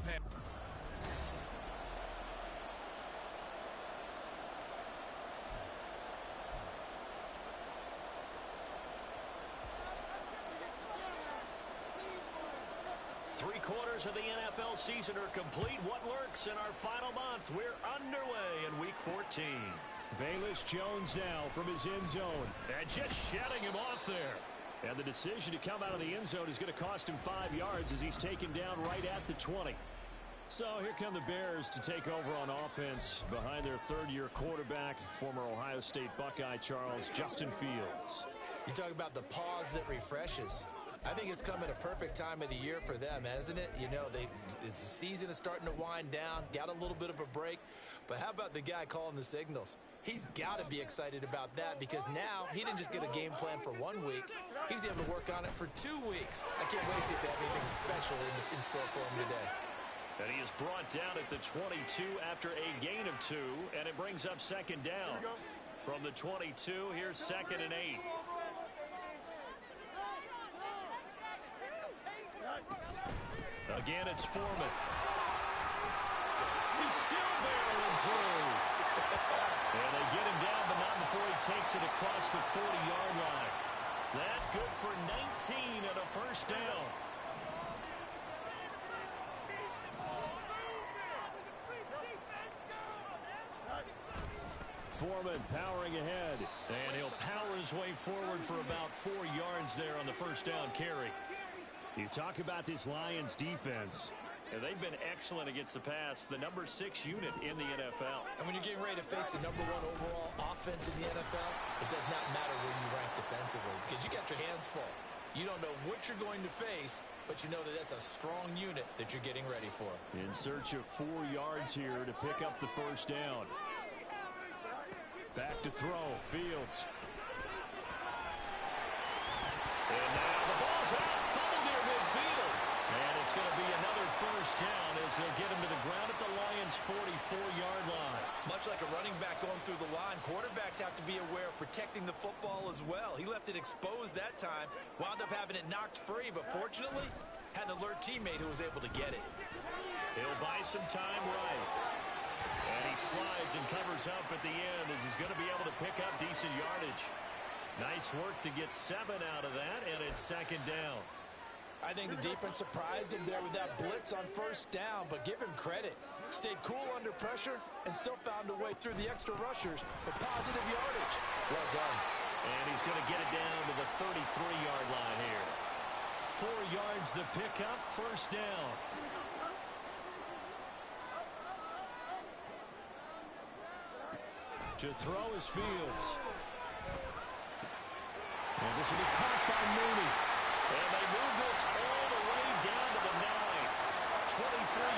pass. Three-quarters of the NFL season are complete. What lurks in our final month? We're underway in Week 14. Velus Jones now from his end zone. And just shutting him off there. And the decision to come out of the end zone is going to cost him 5 yards as he's taken down right at the 20. So here come the Bears to take over on offense behind their third-year quarterback, former Ohio State Buckeye Charles Justin Fields. You talk about the pause that refreshes. I think it's come at a perfect time of the year for them, hasn't it? You know, it's the season is starting to wind down, got a little bit of a break. But how about the guy calling the signals? He's got to be excited about that because now he didn't just get a game plan for 1 week. He's able to work on it for 2 weeks. I can't wait to see if they have anything special in store for him today. And he is brought down at the 22 after a gain of 2, and it brings up second down. From the 22, here's 2nd and 8. Again, it's Foreman. He's still barreling through. And they get him down, but not before he takes it across the 40-yard line. That good for 19 and a first down. Foreman powering ahead. And he'll power his way forward for about 4 yards there on the first down carry. You talk about this Lions defense. And they've been excellent against the pass, the number 6 unit in the NFL. And when you're getting ready to face the number 1 overall offense in the NFL, it does not matter where you rank defensively because you got your hands full. You don't know what you're going to face, but you know that that's a strong unit that you're getting ready for. In search of 4 yards here to pick up the first down. Back to throw, Fields. And now the ball's out, fumbled near midfield. And it's going to be another first down as they'll get him to the ground at the Lions' 44-yard line. Much like a running back going through the line, quarterbacks have to be aware of protecting the football as well. He left it exposed that time, wound up having it knocked free, but fortunately had an alert teammate who was able to get it. He'll buy some time right. And he slides and covers up at the end as he's going to be able to pick up decent yardage. Nice work to get 7 out of that, and it's second down. I think the defense surprised him there with that blitz on first down, but give him credit. Stayed cool under pressure and still found a way through the extra rushers for positive yardage. Well done. And he's going to get it down to the 33-yard line here. 4 yards the pickup, first down. To throw is Fields. And this will be caught by Mooney. And they move this all the way down to the 9. 23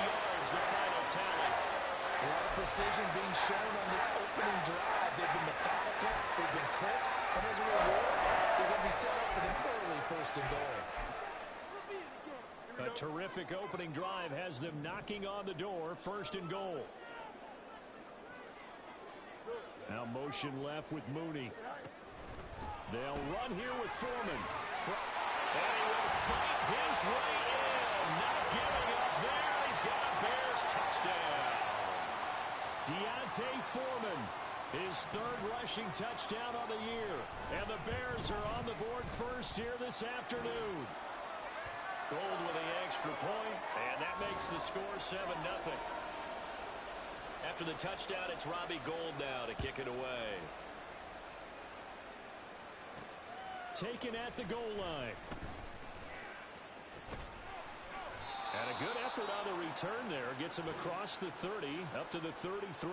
yards, the final tally. A lot of precision being shown on this opening drive. They've been methodical, they've been crisp, and as a reward, they're going to be set up with an early first and goal. A terrific opening drive has them knocking on the door, first and goal. Now motion left with Mooney. They'll run here with Foreman. And he will fight his way in. Not giving up there. He's got a Bears touchdown. D'Onta Foreman, his 3rd rushing touchdown of the year. And the Bears are on the board first here this afternoon. Gold with the extra point, and that makes the score 7-0. After the touchdown, it's Robbie Gould now to kick it away. Taken at the goal line. And a good effort on the return there. Gets him across the 30, up to the 33.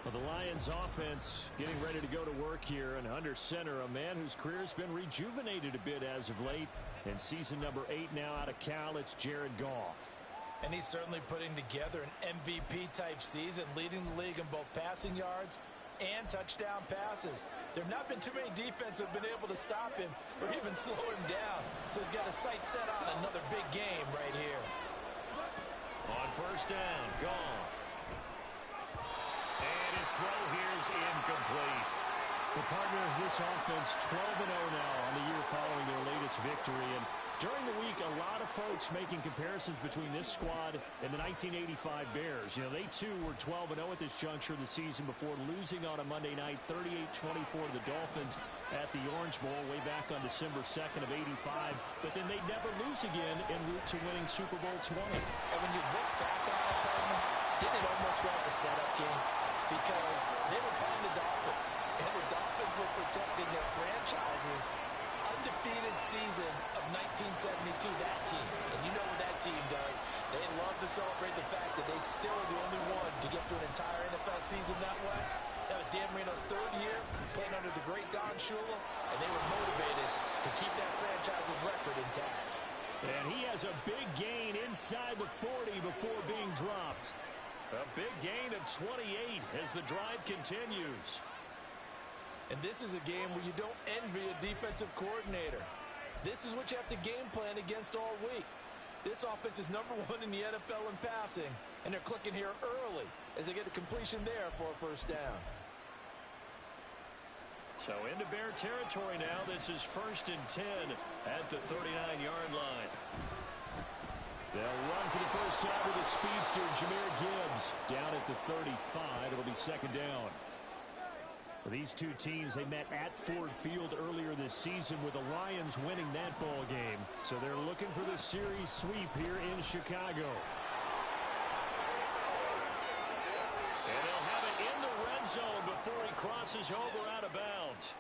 Well, the Lions offense getting ready to go to work here, and under center, a man whose career has been rejuvenated a bit as of late. And season number 8 now out of Cal, it's Jared Goff. And he's certainly putting together an MVP-type season, leading the league in both passing yards and touchdown passes. There have not been too many defenses have been able to stop him or even slow him down. So he's got a sight set on another big game right here. On first down, Goff. And his throw here is incomplete. The partner of this offense 12-0 now on the year following their latest victory. And During the week, a lot of folks making comparisons between this squad and the 1985 Bears. You know, they too were 12-0 at this juncture of the season before losing on a Monday night 38-24 to the Dolphins at the Orange Bowl way back on December 2nd of '85. But then they'd never lose again en route to winning Super Bowl 20. And when you look back on it, Coleman, didn't it almost feel like a setup game? Because they were playing the Dolphins, and the Dolphins were protecting their franchise's undefeated season of 1972, that team. And you know what that team does. They love to celebrate the fact that they still are the only one to get through an entire NFL season that way. That was Dan Marino's third year, playing under the great Don Shula, and they were motivated to keep that franchise's record intact. And he has a big gain inside the 40 before being dropped. A big gain of 28 as the drive continues. And this is a game where you don't envy a defensive coordinator. This is what you have to game plan against all week. This offense is number 1 in the NFL in passing, and they're clicking here early as they get a completion there for a first down. So into Bear territory now. This is 1st and 10 at the 39-yard line. They'll run for the first time with the speedster, Jahmyr Gibbs, down at the 35. It'll be 2nd down. These two teams, they met at Ford Field earlier this season with the Lions winning that ball game. So they're looking for the series sweep here in Chicago. And they'll have it in the red zone before he crosses over out of bounds.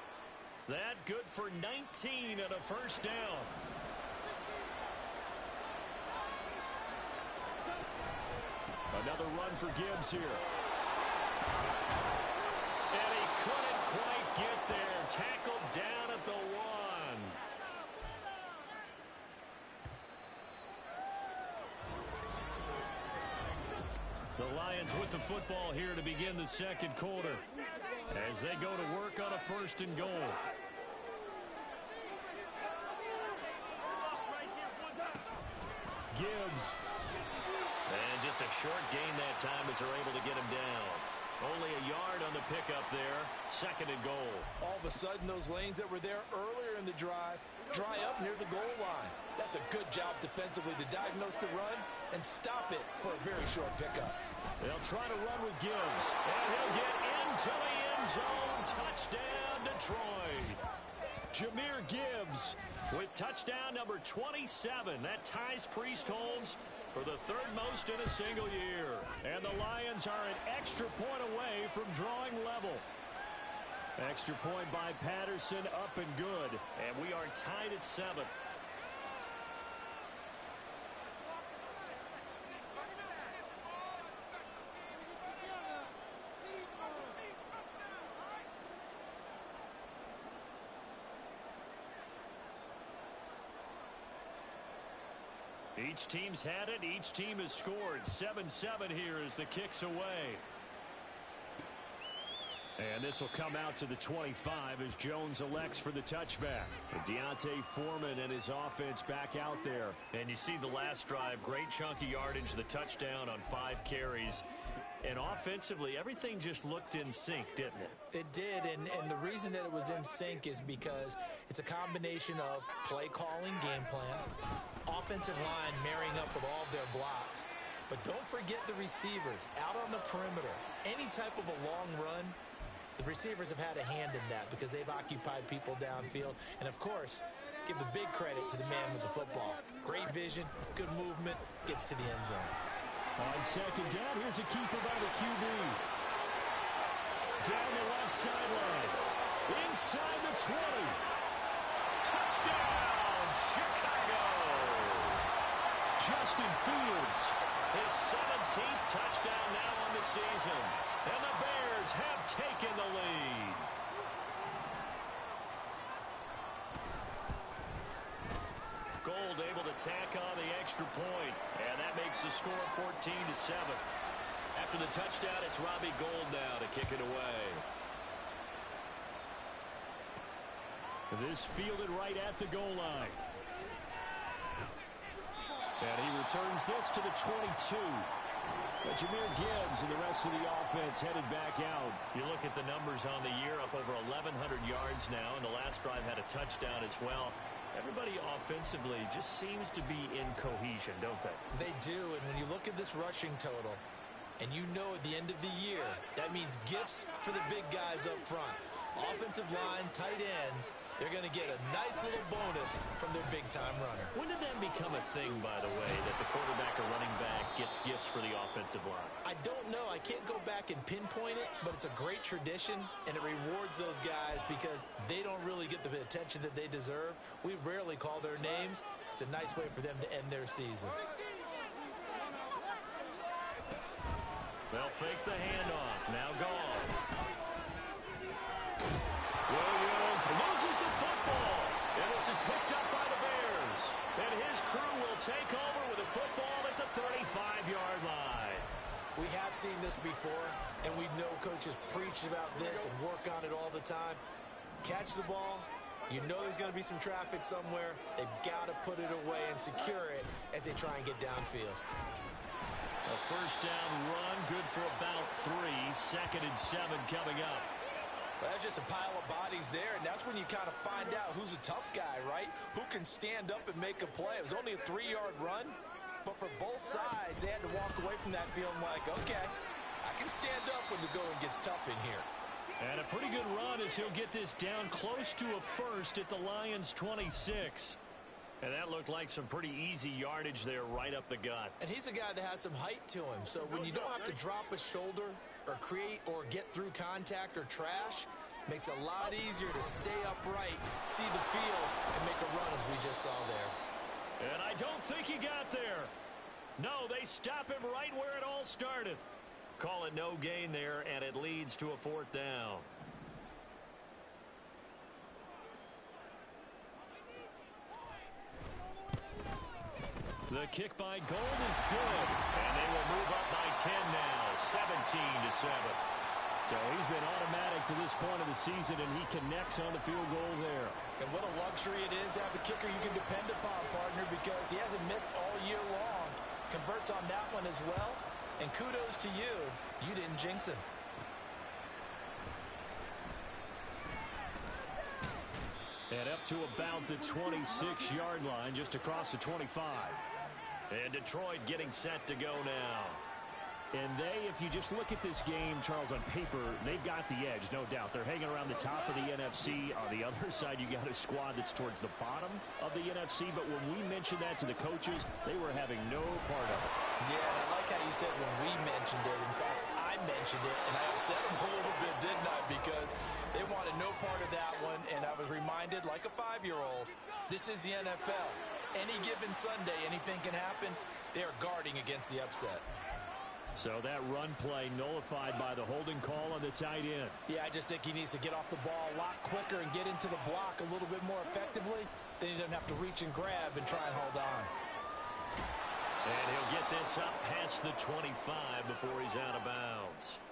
That good for 19 and a first down. Another run for Gibbs here. And he couldn't quite get there. Tackled down at the 1. The Lions with the football here to begin the second quarter as they go to work on a 1st and goal. Gibbs. And just a short gain that time as they're able to get him down. Only a yard on the pickup there. 2nd and goal. All of a sudden, those lanes that were there earlier in the drive dry up near the goal line. That's a good job defensively to diagnose the run and stop it for a very short pickup. They'll try to run with Gibbs. And he'll get into the end zone. Touchdown, Detroit. Jahmyr Gibbs with touchdown number 27. That ties Priest Holmes for the 3rd most in a single year. And the Lions are an extra point away from drawing level. Extra point by Patterson, up and good. And we are tied at 7. Each team's had it. Each team has scored. 7-7 here as the kick's away. And this will come out to the 25 as Jones elects for the touchback. Deontay Foreman and his offense back out there. And you see the last drive, great chunky yardage, the touchdown on 5 carries. And offensively, everything just looked in sync, didn't it? It did, and the reason that it was in sync is because it's a combination of play calling, game plan, offensive line marrying up with all of their blocks. But don't forget the receivers out on the perimeter. Any type of a long run, the receivers have had a hand in that because they've occupied people downfield. And, of course, give the big credit to the man with the football. Great vision, good movement, gets to the end zone. On 2nd down, here's a keeper by the QB. Down the left sideline. Inside the 20. Touchdown, Chicago. Justin Fields, his 17th touchdown now on the season. And the Bears have taken the lead. Gold able to tack on the extra point. And that makes the score 14-7. After the touchdown, it's Robbie Gould now to kick it away. This fielded right at the goal line. And he returns this to the 22. But Jahmyr Gibbs and the rest of the offense headed back out. You look at the numbers on the year, up over 1,100 yards now, and the last drive had a touchdown as well. Everybody offensively just seems to be in cohesion, don't they? They do, and when you look at this rushing total, and you know at the end of the year, that means gifts for the big guys up front. Offensive line, tight ends, they're going to get a nice little bonus from their big-time runner. When did that become a thing, by the way, that the quarterback or running back gets gifts for the offensive line? I don't know. I can't go back and pinpoint it, but it's a great tradition, and it rewards those guys because they don't really get the attention that they deserve. We rarely call their names. It's a nice way for them to end their season. They'll fake the handoff. Now Goff. Williams loses the football. And this is picked up by the Bears. And his crew will take over with a football at the 35-yard line. We have seen this before, and we know coaches preach about this and work on it all the time. Catch the ball. You know there's going to be some traffic somewhere. They've got to put it away and secure it as they try and get downfield. A first down run, good for about 3. 2nd and 7 coming up. Well, that's just a pile of bodies there, and that's when you kind of find out who's a tough guy, right? Who can stand up and make a play. It was only a 3-yard run, but for both sides, they had to walk away from that feeling like, okay, I can stand up when the going gets tough in here. And a pretty good run as he'll get this down close to a first at the Lions' 26. And that looked like some pretty easy yardage there right up the gut. And he's a guy that has some height to him. So when you don't have to drop a shoulder or create or get through contact or trash, makes it a lot easier to stay upright, see the field, and make a run as we just saw there. And I don't think he got there. No, they stop him right where it all started. Call it no gain there, and it leads to a 4th down. The kick by Gold is good, and they will move up by 10 now, 17-7. So he's been automatic to this point of the season, and he connects on the field goal there. And what a luxury it is to have a kicker you can depend upon, partner, because he hasn't missed all year long. Converts on that one as well, and kudos to you. You didn't jinx him. And up to about the 26-yard line, just across the 25. And Detroit getting set to go now. And they, if you just look at this game, Charles, on paper, they've got the edge, no doubt. They're hanging around the top of the NFC. On the other side, you got a squad that's towards the bottom of the NFC. But when we mentioned that to the coaches, they were having no part of it. Yeah, I like how you said when we mentioned it. In fact, I mentioned it, and I upset them a little bit, didn't I? Because they wanted no part of that one, and I was reminded, like a 5-year-old, this is the NFL. Any given Sunday, anything can happen. They are guarding against the upset. So that run play nullified by the holding call on the tight end. Yeah, I just think he needs to get off the ball a lot quicker and get into the block a little bit more effectively. Then he doesn't have to reach and grab and try and hold on. And he'll get this up past the 25 before he's out of bounds.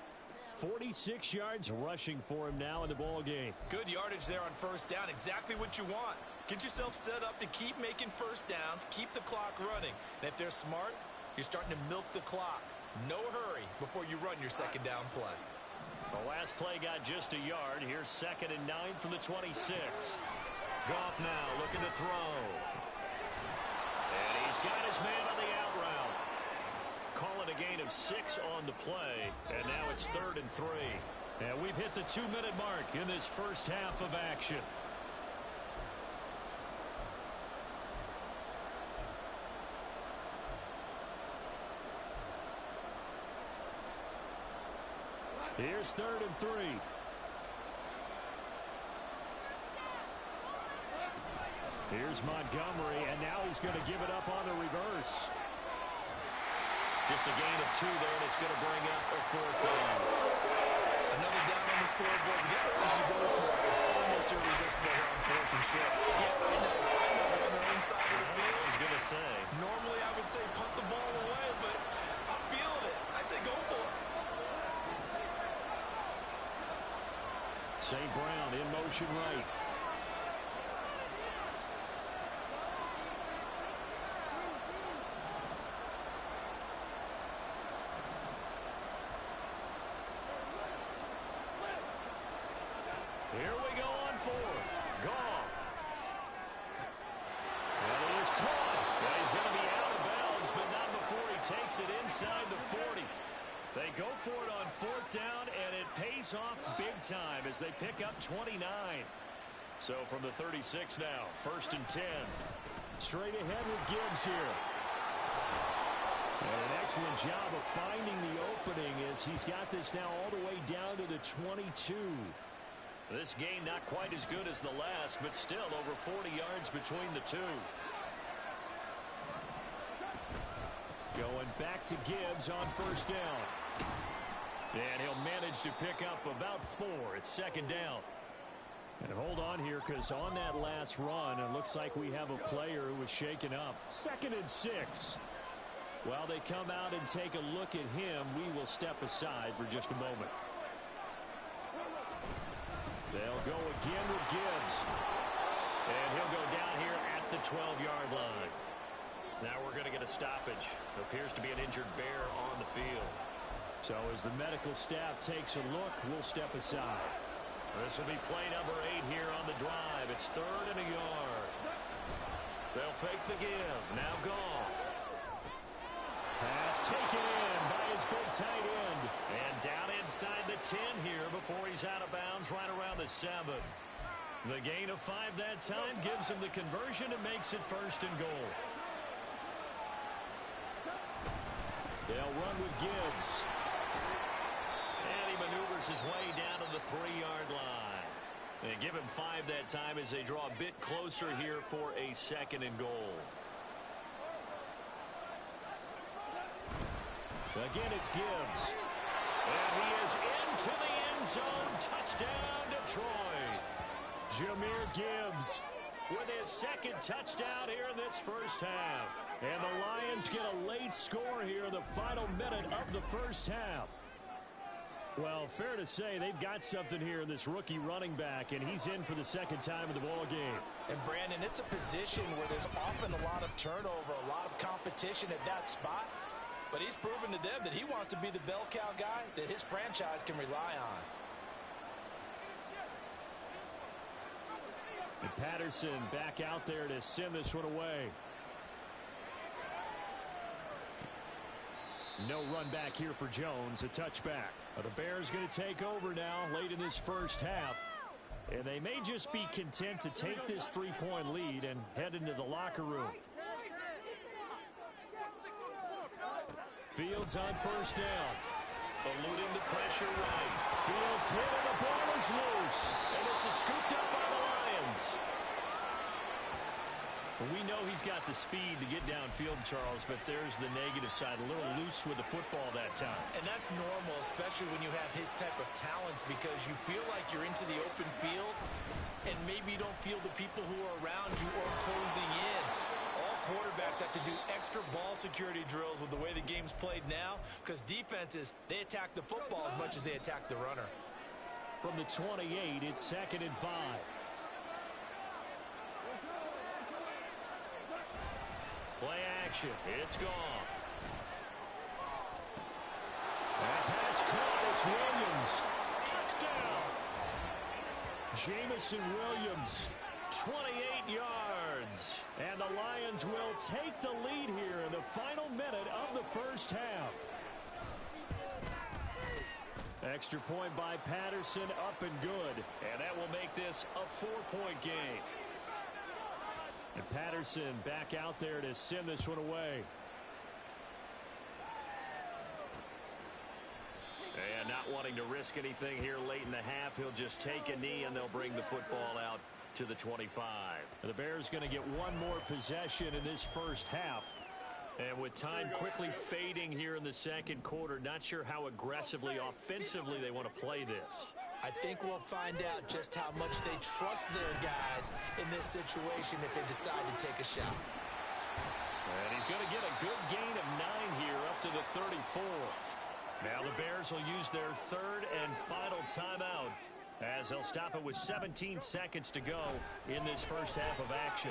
46 yards rushing for him now in the ball game. Good yardage there on first down. Exactly what you want. Get yourself set up to keep making first downs, keep the clock running. And if they're smart, you're starting to milk the clock. No hurry before you run your second down play. The last play got just a yard. Here's 2nd and 9 from the 26. Goff now looking to throw. And he's got his man on the out route. Call it a gain of 6 on the play. And now it's 3rd and 3. And we've hit the 2-minute mark in this first half of action. Here's 3rd and 3. Here's Montgomery, and now he's going to give it up on the reverse. Just a gain of 2 there, and it's going to bring up a 4th down. Another down on the scoreboard. Get the ones you go for. It's almost irresistible here on 4th and short. Yeah, I know they're on their own side of the field. I was going to say. Normally I would say punt the ball away, but I'm feeling it. I say go for it. St. Brown in motion right. Here we go on 4th. Goff. inside the 40. They go for it on 4th down, and it pays off big time as they pick up 29. So from the 36 now, 1st and 10. Straight ahead with Gibbs here. And an excellent job of finding the opening as he's got this now all the way down to the 22. This game not quite as good as the last, but still over 40 yards between the two. Going back to Gibbs on 1st down. And he'll manage to pick up about 4. It's 2nd down. And hold on here, because on that last run, it looks like we have a player who was shaken up. 2nd and 6. While they come out and take a look at him, we will step aside for just a moment. They'll go again with Gibbs. And he'll go down here at the 12-yard line. Now we're going to get a stoppage. Appears to be an injured bear on the field. So as the medical staff takes a look, we'll step aside. This will be play number 8 here on the drive. It's 3rd and a yard. They'll fake the give. Now Goff. Pass taken in by his big tight end. And down inside the 10 here before he's out of bounds right around the 7. The gain of 5 that time gives him the conversion and makes it 1st and goal. They'll run with Gibbs. And he maneuvers his way down to the 3-yard line. They give him 5 that time as they draw a bit closer here for a 2nd and goal. Again, it's Gibbs. And he is into the end zone. Touchdown, Detroit. Jahmyr Gibbs with his 2nd touchdown here in this 1st half. And the Lions get a late score here in the final minute of the 1st half. Well, fair to say they've got something here in this rookie running back, and he's in for the 2nd time in the ball game. And Brandon, it's a position where there's often a lot of turnover, a lot of competition at that spot. But he's proven to them that he wants to be the bell cow guy that his franchise can rely on. And Patterson back out there to send this one away. No run back here for Jones, a touchback. The Bears going to take over now late in this 1st half. And they may just be content to take this 3-point lead and head into the locker room. Fields on 1st down. Eluding the pressure right. Fields hit and the ball is loose. And this is scooped up by the Lions. We know he's got the speed to get downfield, Charles, but there's the negative side. A little loose with the football that time. And that's normal, especially when you have his type of talents, because you feel like you're into the open field and maybe you don't feel the people who are around you or closing in. All quarterbacks have to do extra ball security drills with the way the game's played now, because defenses, they attack the football as much as they attack the runner. From the 28, it's 2nd and 5. Play action. It's Goff. That pass caught. It's Williams. Touchdown. Jameson Williams, 28 yards. And the Lions will take the lead here in the final minute of the 1st half. Extra point by Patterson, up and good. And that will make this a 4-point game. And Patterson back out there to send this one away. And not wanting to risk anything here late in the half, he'll just take a knee and they'll bring the football out to the 25. The Bears going to get one more possession in this 1st half. And with time quickly fading here in the 2nd quarter, not sure how aggressively, offensively they want to play this. I think we'll find out just how much they trust their guys in this situation if they decide to take a shot. And he's going to get a good gain of 9 here up to the 34. Now the Bears will use their 3rd and final timeout as they'll stop it with 17 seconds to go in this 1st half of action.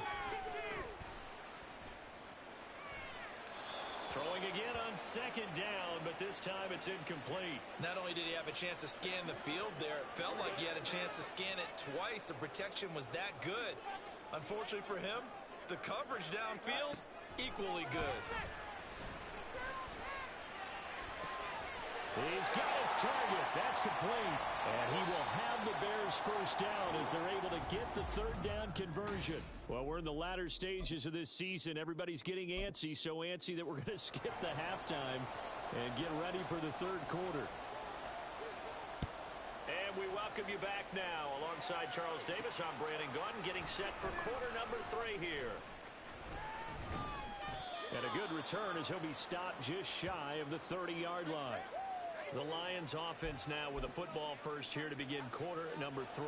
Throwing again on 2nd down, but this time it's incomplete. Not only did he have a chance to scan the field there, it felt like he had a chance to scan it twice. The protection was that good. Unfortunately for him, the coverage downfield, equally good. He's got his target. That's complete. And he will have the Bears first down as they're able to get the third down conversion. Well, we're in the latter stages of this season. Everybody's getting antsy, so antsy that we're going to skip the halftime and get ready for the third quarter. And we welcome you back now. Alongside Charles Davis, I'm Brandon Gaudin, getting set for quarter number 3 here. And a good return as he'll be stopped just shy of the 30-yard line. The Lions offense now with a football first here to begin quarter number 3.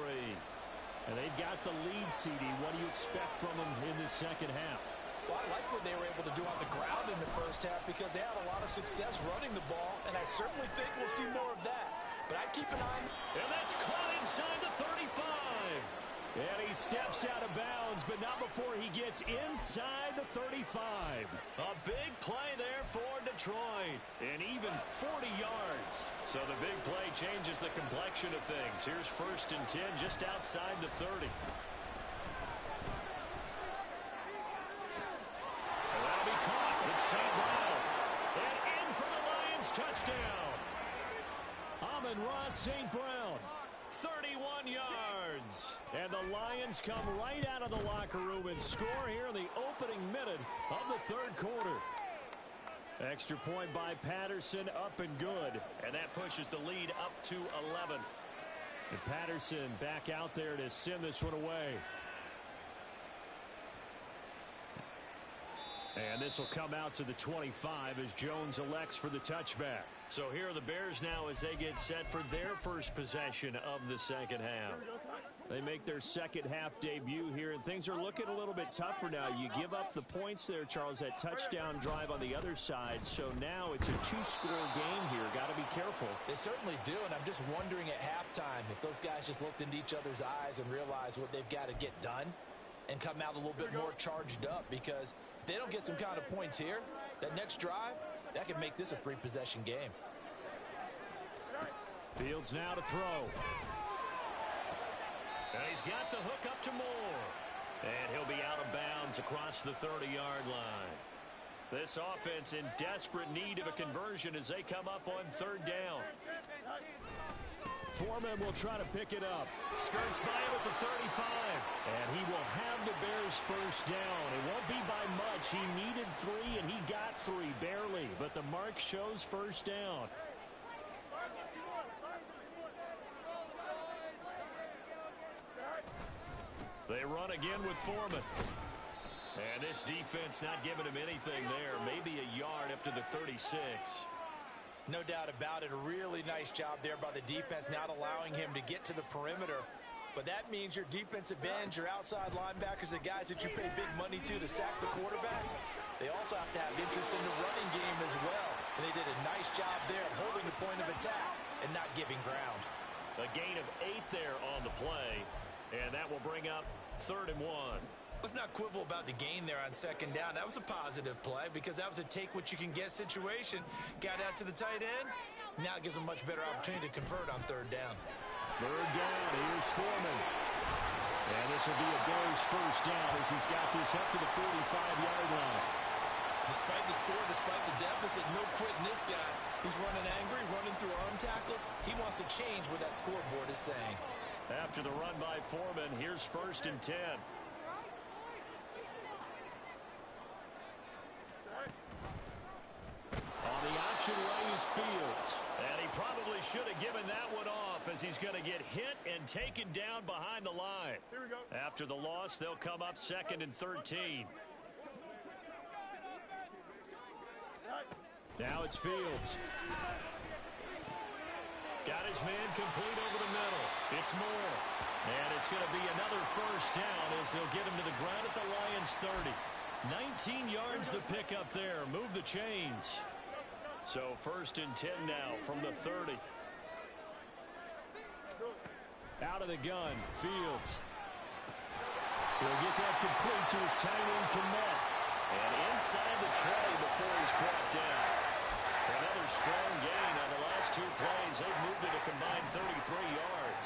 And they've got the lead, CD. What do you expect from them in the second half? Well, I like what they were able to do on the ground in the first half because they had a lot of success running the ball, and I certainly think we'll see more of that. But I'd keep an eye on... And that's caught inside the 35. And he steps out of bounds, but not before he gets inside the 35. A big play there for Detroit. And even 40 yards. So the big play changes the complexion of things. Here's 1st and 10 just outside the 30. And that'll be caught. It's St. Brown. And in for the Lions touchdown. Amon-Ra St. Brown. 31 yards. And the Lions come right out of the locker room and score here in the opening minute of the third quarter. Extra point by Patterson, up and good. And that pushes the lead up to 11. And Patterson back out there to send this one away. And this will come out to the 25 as Jones elects for the touchback. So here are the Bears now as they get set for their first possession of the second half. They make their second half debut here, and things are looking a little bit tougher now. You give up the points there, Charles, that touchdown drive on the other side. So now it's a 2-score game here. Got to be careful. They certainly do, and I'm just wondering at halftime if those guys just looked into each other's eyes and realized what they've got to get done and come out a little bit more charged up, because if they don't get some kind of points here, that next drive, that could make this a free possession game. Fields now to throw. And he's got the hook up to Moore. And he'll be out of bounds across the 30-yard line. This offense in desperate need of a conversion as they come up on third down. Foreman will try to pick it up. Skirts by him at the 35. And he will have the Bears first down. It won't be by much. He needed 3, and he got 3, barely. But the mark shows first down. They run again with Foreman. And this defense not giving him anything there. Maybe a yard up to the 36. No doubt about it. A really nice job there by the defense, not allowing him to get to the perimeter. But that means your defensive ends, your outside linebackers, the guys that you pay big money to sack the quarterback, they also have to have interest in the running game as well. And they did a nice job there of holding the point of attack and not giving ground. A gain of 8 there on the play. And that will bring up 3rd and 1. Let's not quibble about the gain there on second down. That was a positive play because that was a take-what-you-can-get situation. Got out to the tight end. Now it gives them a much better opportunity to convert on third down. Third down, here's Foreman. And this will be a Bears first down as he's got this up to the 45-yard line. Despite the score, despite the deficit, no quitting this guy. He's running angry, running through arm tackles. He wants to change what that scoreboard is saying. After the run by Foreman, here's 1st and 10. On the option way is Fields. And he probably should have given that one off as he's going to get hit and taken down behind the line. Here we go. After the loss, they'll come up 2nd and 13. Now it's Fields. Got his man complete over the middle. It's Moore. And it's going to be another first down as they'll get him to the ground at the Lions 30. 19 yards to pick up there. Move the chains. So 1st and 10 now from the 30. Out of the gun, Fields. He'll get that complete to his tight end, Kmet. And inside the tray before he's brought down. Another strong gain on the last 2 plays. They've moved it a combined 33 yards.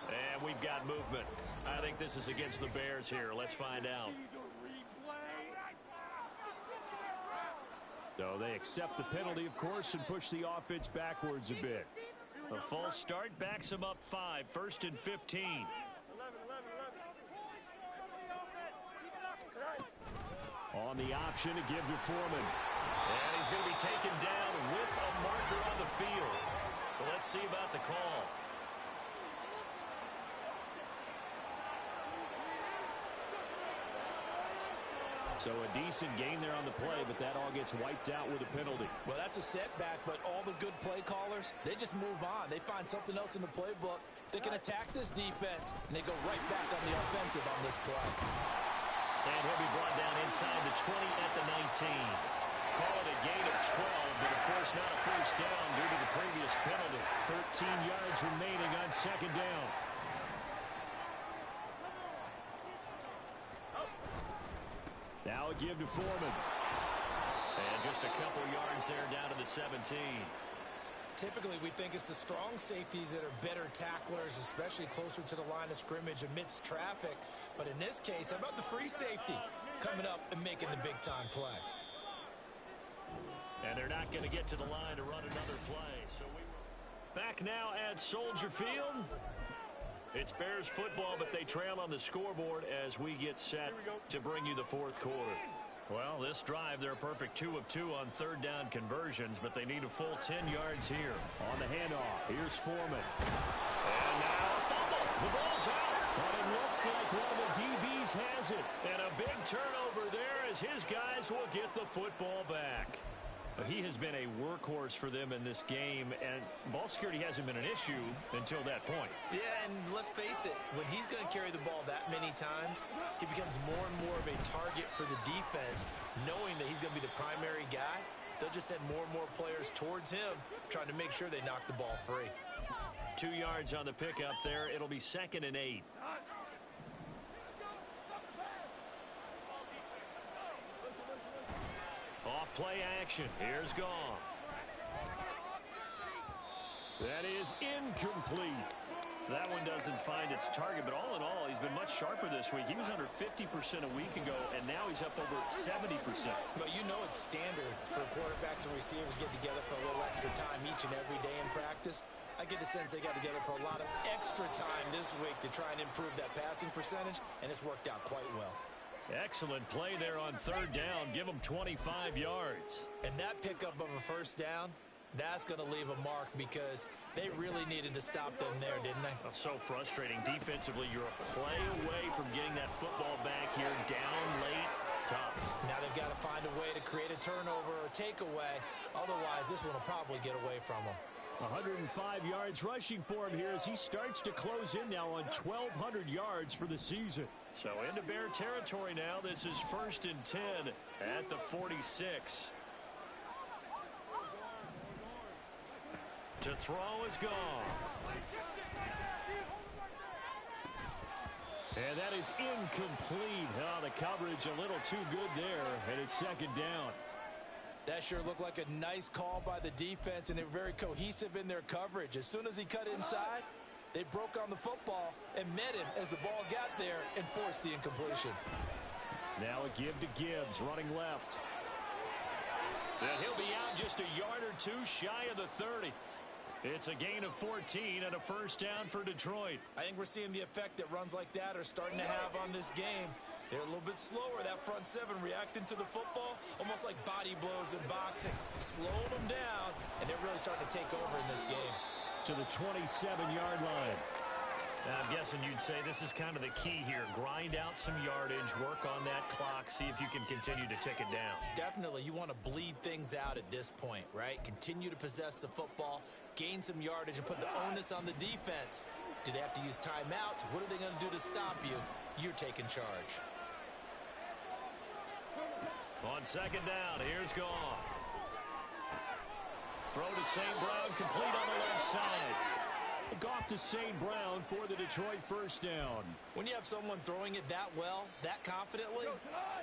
And we've got movement. I think this is against the Bears here. Let's find out. So they accept the penalty, of course, and push the offense backwards a bit. A false start backs them up 5, 1st and 15. On the option to give to Foreman. And he's going to be taken down with a marker on the field. So let's see about the call. So a decent gain there on the play, but that all gets wiped out with a penalty. Well, that's a setback, but all the good play callers, they just move on. They find something else in the playbook. They can attack this defense, and they go right back on the offensive on this play. And he'll be brought down inside the 20 at the 19. Call it a gain of 12, but of course not a first down due to the previous penalty. 13 yards remaining on 2nd down. Now a give to Foreman. And just a couple yards there down to the 17. Typically, we think it's the strong safeties that are better tacklers, especially closer to the line of scrimmage amidst traffic. But in this case, how about the free safety coming up and making the big-time play? And they're not going to get to the line to run another play. So back now at Soldier Field. It's Bears football, but they trail on the scoreboard as we get set to bring you the 4th quarter. Well, this drive, they're a perfect 2 of 2 on 3rd down conversions, but they need a full 10 yards here. On the handoff, here's Foreman. And now a fumble. The ball's out. But it looks like one of the DBs has it. And a big turnover there as his guys will get the football back. He has been a workhorse for them in this game, and ball security hasn't been an issue until that point. Yeah, and let's face it, when he's going to carry the ball that many times, he becomes more and more of a target for the defense, knowing that he's going to be the primary guy. They'll just send more and more players towards him, trying to make sure they knock the ball free. 2 yards on the pickup there. It'll be 2nd and 8. Off play action. Here's Goff. That is incomplete. That one doesn't find its target, but all in all, he's been much sharper this week. He was under 50% a week ago, and now he's up over 70%. But you know it's standard for quarterbacks and receivers to get together for a little extra time each and every day in practice. I get the sense they got together for a lot of extra time this week to try and improve that passing percentage, and it's worked out quite well. Excellent play there on 3rd down. Give them 25 yards. And that pickup of a 1st down, that's going to leave a mark because they really needed to stop them there, didn't they? Oh, so frustrating. Defensively, you're a play away from getting that football back here. Down late, tough. Now they've got to find a way to create a turnover or takeaway. Otherwise, this one will probably get away from them. 105 yards rushing for him here as he starts to close in now on 1,200 yards for the season. So into Bear territory now. This is 1st and 10 at the 46. To throw is Goff. And that is incomplete. Oh, the coverage a little too good there, and it's 2nd down. That sure looked like a nice call by the defense, and they were very cohesive in their coverage. As soon as he cut inside, they broke on the football and met him as the ball got there and forced the incompletion. Now a give to Gibbs, running left. And he'll be out just a yard or two shy of the 30. It's a gain of 14 and a 1st down for Detroit. I think we're seeing the effect that runs like that are starting to have on this game. They're a little bit slower, that front 7 reacting to the football, almost like body blows in boxing. Slowing them down, and they're really starting to take over in this game. To the 27-yard line. I'm guessing you'd say this is kind of the key here. Grind out some yardage, work on that clock, see if you can continue to tick it down. Definitely, you want to bleed things out at this point, right? Continue to possess the football, gain some yardage, and put the onus on the defense. Do they have to use timeouts? What are they going to do to stop you? You're taking charge. On 2nd down, here's Goff. Throw to St. Brown, complete on the left side. Goff to St. Brown for the Detroit 1st down. When you have someone throwing it that well, that confidently,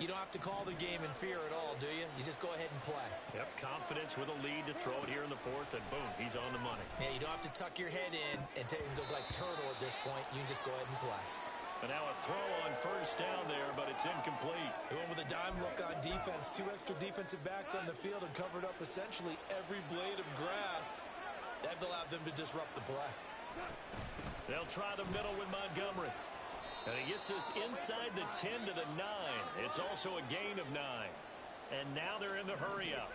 you don't have to call the game in fear at all, do you? You just go ahead and play. Yep, confidence with a lead to throw it here in the 4th, and boom, he's on the money. Yeah, you don't have to tuck your head in and go like turtle at this point. You can just go ahead and play. And now a throw on first down there, but it's incomplete. He went with a dime look on defense. 2 extra defensive backs on the field and covered up essentially every blade of grass. That allowed them to disrupt the play. They'll try the middle with Montgomery. And he gets us inside the 10 to the 9. It's also a gain of 9. And now they're in the hurry-up.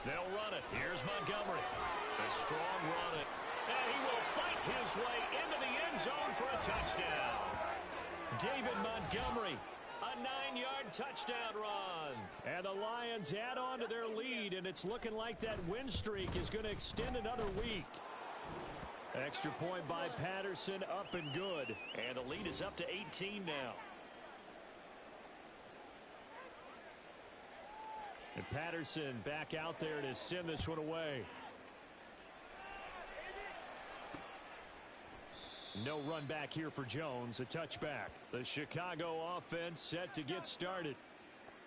They'll run it. Here's Montgomery. A strong run it. And he will fight his way into the end zone for a touchdown. David Montgomery, a 9-yard touchdown run. And the Lions add on to their lead, and it's looking like that win streak is going to extend another week. Extra point by Patterson, up and good. And the lead is up to 18 now. And Patterson back out there to send this one away. No run back here for Jones, a touchback. The Chicago offense set to get started.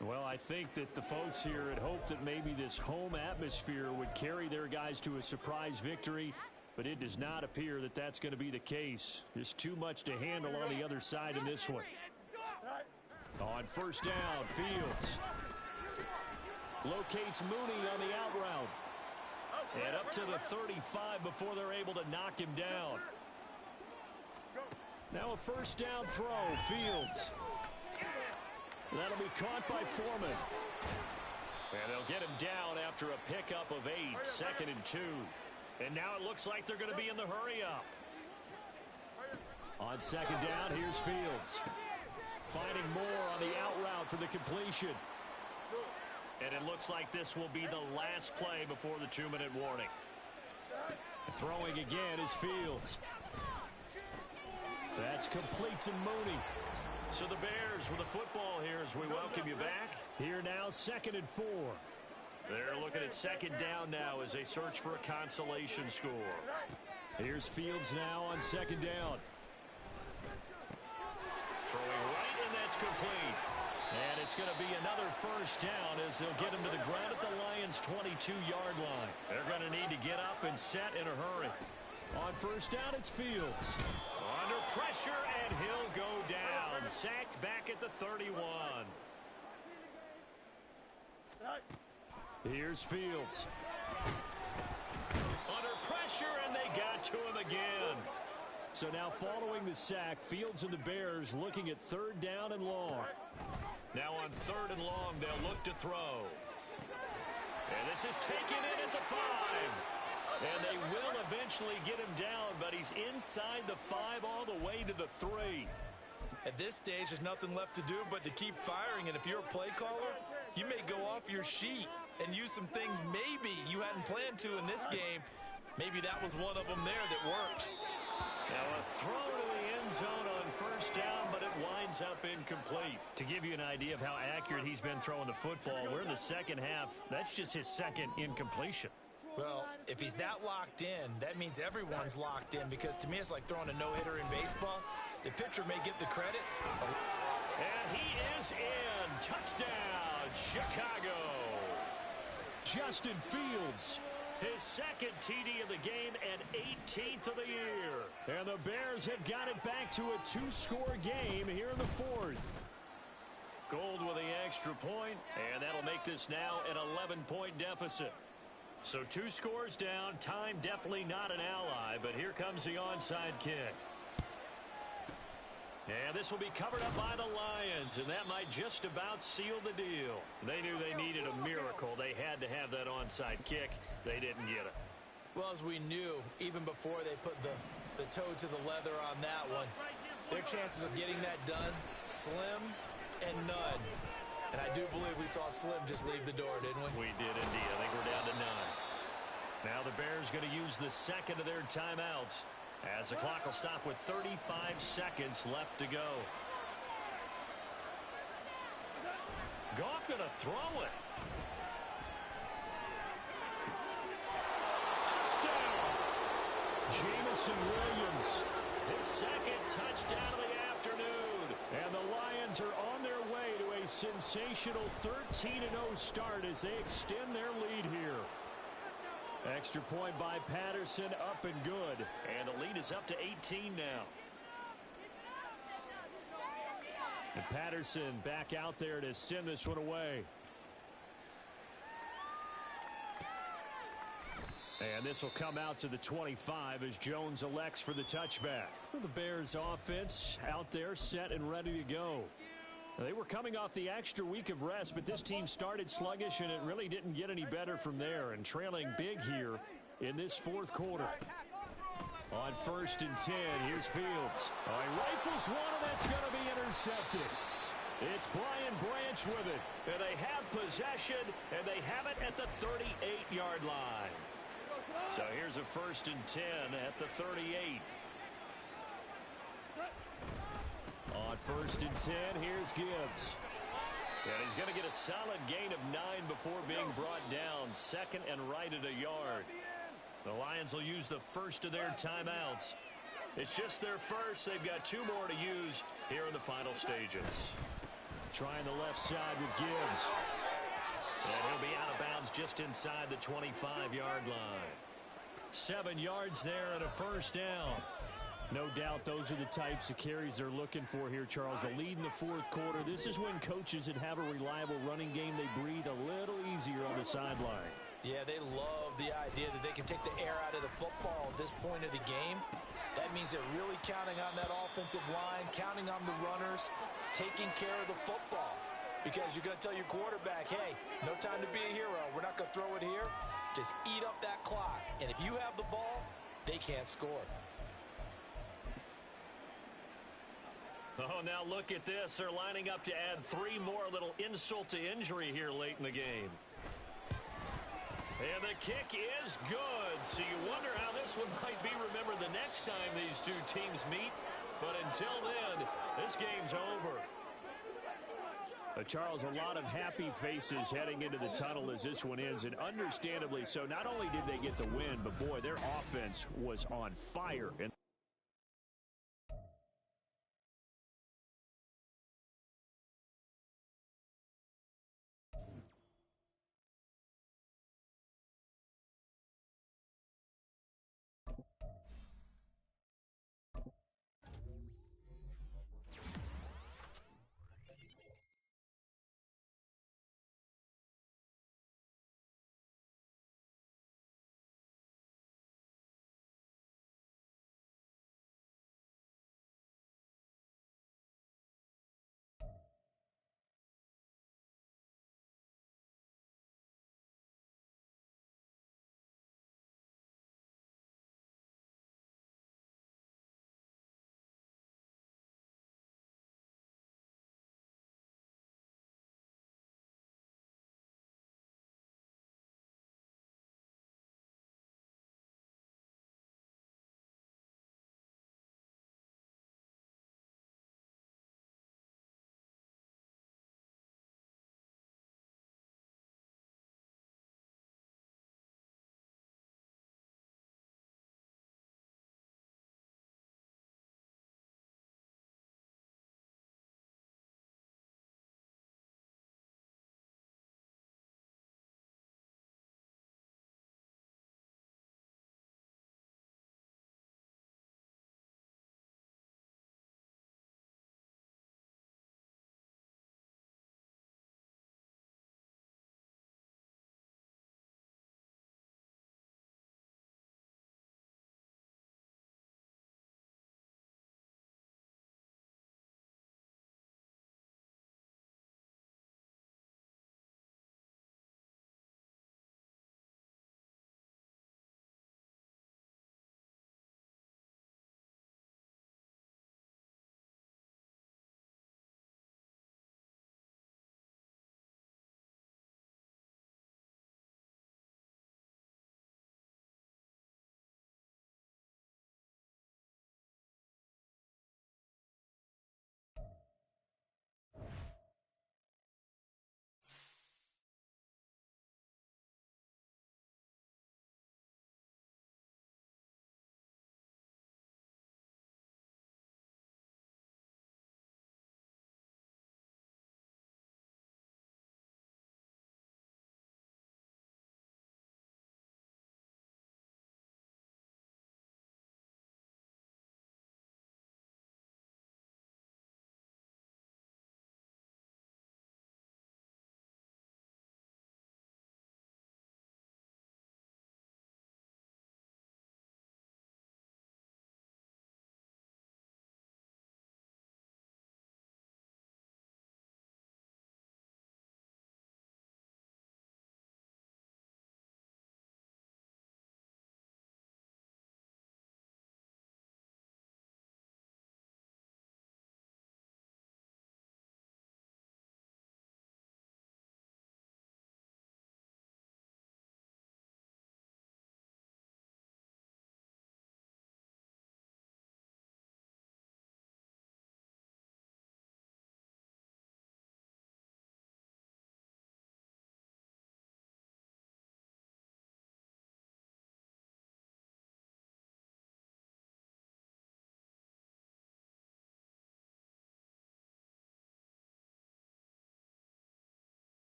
Well, I think that the folks here had hoped that maybe this home atmosphere would carry their guys to a surprise victory, but it does not appear that that's going to be the case. Just too much to handle on the other side in this one. On first down, Fields locates Mooney on the out route. And up to the 35 before they're able to knock him down. Now a first down throw, Fields. That'll be caught by Foreman. And they'll get him down after a pickup of 8, 2nd and 2. And now it looks like they're going to be in the hurry-up. On second down, here's Fields. Finding more on the out route for the completion. And it looks like this will be the last play before the 2-minute warning. Throwing again is Fields. That's complete to Mooney. So the Bears with the football here as we welcome you back. Here now, 2nd and 4. They're looking at second down now as they search for a consolation score. Here's Fields now on second down. Throwing right, and that's complete. And it's going to be another first down as they'll get him to the ground at the Lions' 22-yard line. They're going to need to get up and set in a hurry. On first down, it's Fields. Under pressure, and he'll go down. Sacked back at the 31. Here's Fields. Under pressure, and they got to him again. So now following the sack, Fields and the Bears looking at 3rd down and long. Now on 3rd and long, they'll look to throw. And this is taken in at the 5. And they will eventually get him down, but he's inside the 5 all the way to the 3. At this stage, there's nothing left to do but to keep firing. And if you're a play caller, you may go off your sheet and use some things maybe you hadn't planned to in this game. Maybe that was one of them there that worked. Now a throw to the end zone on first down, but it winds up incomplete. To give you an idea of how accurate he's been throwing the football, we're in the second half. That's just his 2nd incompletion. Well, if he's that locked in, that means everyone's locked in, because to me it's like throwing a no-hitter in baseball. The pitcher may get the credit. And he is in. Touchdown, Chicago. Justin Fields, his 2nd TD of the game and 18th of the year. And the Bears have got it back to a 2-score game here in the 4th. Gold with the extra point, and that'll make this now an 11-point deficit. So 2 scores down, time definitely not an ally, but here comes the onside kick. And this will be covered up by the Lions, and that might just about seal the deal. They knew they needed a miracle. They had to have that onside kick. They didn't get it. Well, as we knew, even before they put the toe to the leather on that one, their chances of getting that done, slim and none. And I do believe we saw Slim just leave the door, didn't we? We did indeed. I think we're down to 9. Now the Bears going to use the 2nd of their timeouts as the clock will stop with 35 seconds left to go. Goff going to throw it. Touchdown! Jameson Williams, his 2nd touchdown of the afternoon. And the Lions are on their way to a sensational 13-0 start as they extend their lead here. Extra point by Patterson, up and good. And the lead is up to 18 now. And Patterson back out there to send this one away. And this will come out to the 25 as Jones elects for the touchback. The Bears offense out there set and ready to go. They were coming off the extra week of rest, but this team started sluggish, and it really didn't get any better from there. And trailing big here in this fourth quarter. On 1st and 10, here's Fields. Oh, he rifles one, and that's going to be intercepted. It's Brian Branch with it. And they have possession, and they have it at the 38-yard line. So here's a 1st and 10 at the 38. On 1st and 10, here's Gibbs. And he's going to get a solid gain of 9 before being brought down. 2nd and right at a yard. The Lions will use the first of their timeouts. It's just their first. They've got 2 more to use here in the final stages. Trying the left side with Gibbs. And he'll be out of bounds just inside the 25-yard line. 7 yards there and a 1st down. No doubt those are the types of carries they're looking for here, Charles. The lead in the fourth quarter. This is when coaches that have a reliable running game, they breathe a little easier on the sideline. Yeah, they love the idea that they can take the air out of the football at this point of the game. That means they're really counting on that offensive line, counting on the runners, taking care of the football. Because you're going to tell your quarterback, hey, no time to be a hero. We're not going to throw it here. Just eat up that clock. And if you have the ball, they can't score. Oh, now look at this. They're lining up to add 3 more. Little insult to injury here late in the game. And the kick is good. So you wonder how this one might be remembered the next time these 2 teams meet. But until then, this game's over. Charles, a lot of happy faces heading into the tunnel as this one ends, and understandably so. Not only did they get the win, but boy, their offense was on fire.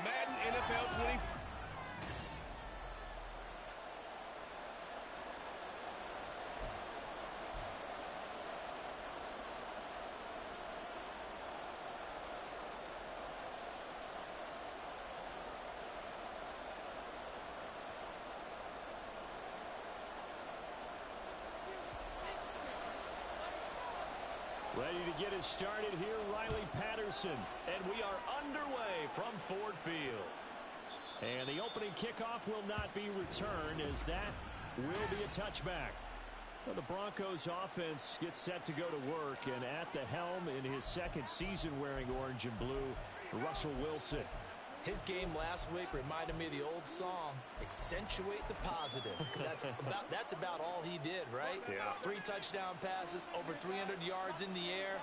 Madden NFL 20. Ready to get us started here, Riley Patterson. And we are underway from Ford Field. And the opening kickoff will not be returned, as that will be a touchback. Well, the Broncos offense gets set to go to work, and at the helm in his second season wearing orange and blue, Russell Wilson. His game last week reminded me of the old song, Accentuate the Positive. That's about all he did, right? Yeah. 3 touchdown passes, over 300 yards in the air.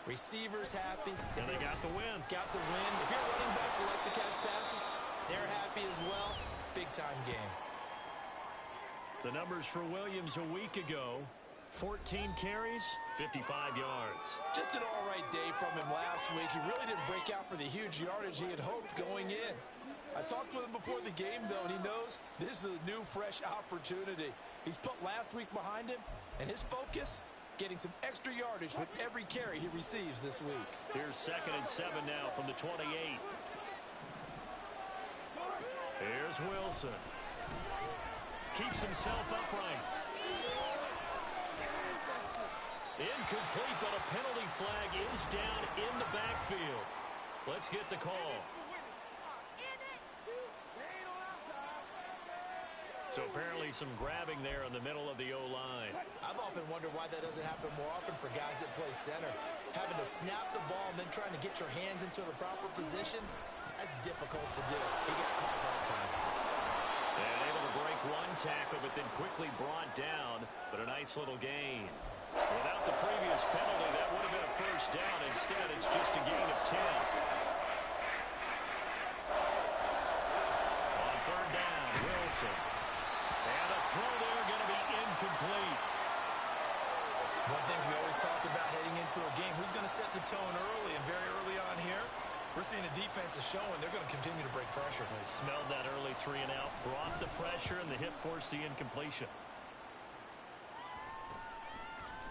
Receivers happy. And they got the win. Got the win. If you're running back who likes to catch passes, they're happy as well. Big-time game. The numbers for Williams a week ago: 14 carries, 55 yards. Just an all-right day from him last week. He really didn't break out for the huge yardage he had hoped going in. I talked with him before the game, though, and he knows this is a new, fresh opportunity. He's put last week behind him, and his focus, getting some extra yardage with every carry he receives this week. Here's 2nd and 7 now from the 28. Here's Wilson. Keeps himself upright. Incomplete, but a penalty flag is down in the backfield. Let's get the call. So apparently some grabbing there in the middle of the O-line. I've often wondered why that doesn't happen more often for guys that play center. Having to snap the ball and then trying to get your hands into the proper position, that's difficult to do. He got caught that time. And able to break one tackle, but then quickly brought down. But a nice little gain. Without the previous penalty, that would have been a first down. Instead, it's just a gain of 10. On 3rd down, Wilson. And a throw there going to be incomplete. One of the things we always talk about heading into a game, who's going to set the tone early, and very early on here, we're seeing the defense is showing they're going to continue to break pressure. They smelled that early 3 and out, brought the pressure, and the hit forced the incompletion.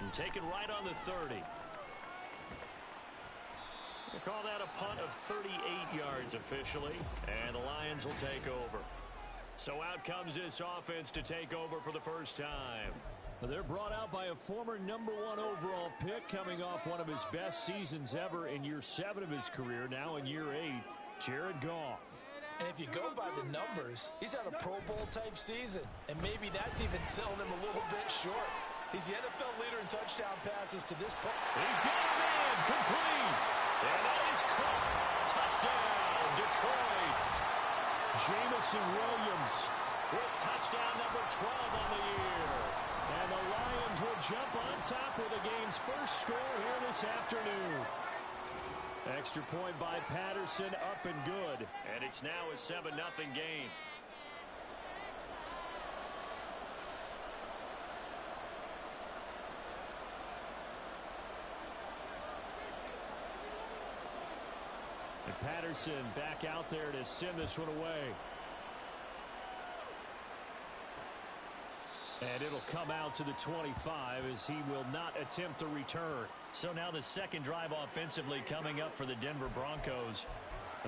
And taken right on the 30. They call that a punt of 38 yards officially, and the Lions will take over. So out comes this offense to take over for the first time. They're brought out by a former #1 overall pick, coming off one of his best seasons ever in year 7 of his career, now in year 8, Jared Goff. And if you go by the numbers, he's had a Pro Bowl type season, and maybe that's even selling him a little bit short. He's the NFL leader in touchdown passes to this point. He's got a man, complete. And that is caught. Touchdown, Detroit. Jameson Williams With touchdown number 12 on the year. And the Lions will jump on top with the game's first score here this afternoon. Extra point by Patterson, up and good. And it's now a 7-0 game. And Patterson back out there to send this one away. And it'll come out to the 25 as he will not attempt to return. So now the second drive offensively coming up for the Denver Broncos.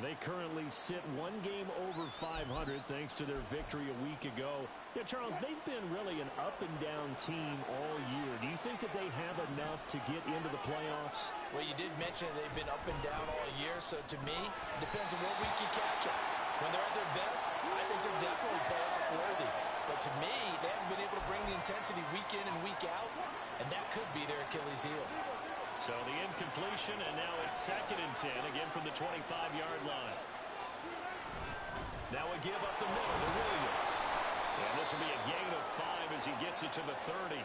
They currently sit one game over 500 thanks to their victory a week ago. Yeah, Charles, they've been really an up-and-down team all year. Do you think that they have enough to get into the playoffs? Well, you did mention they've been up and down all year, so to me, it depends on what week you catch them. When they're at their best, I think they're definitely playoff worthy. But to me, they haven't been able to bring the intensity week in and week out, and that could be their Achilles heel. So the incompletion, and now it's 2nd and 10, again from the 25-yard line. Now a give up the middle to Williams. And this will be a gain of 5 as he gets it to the 30.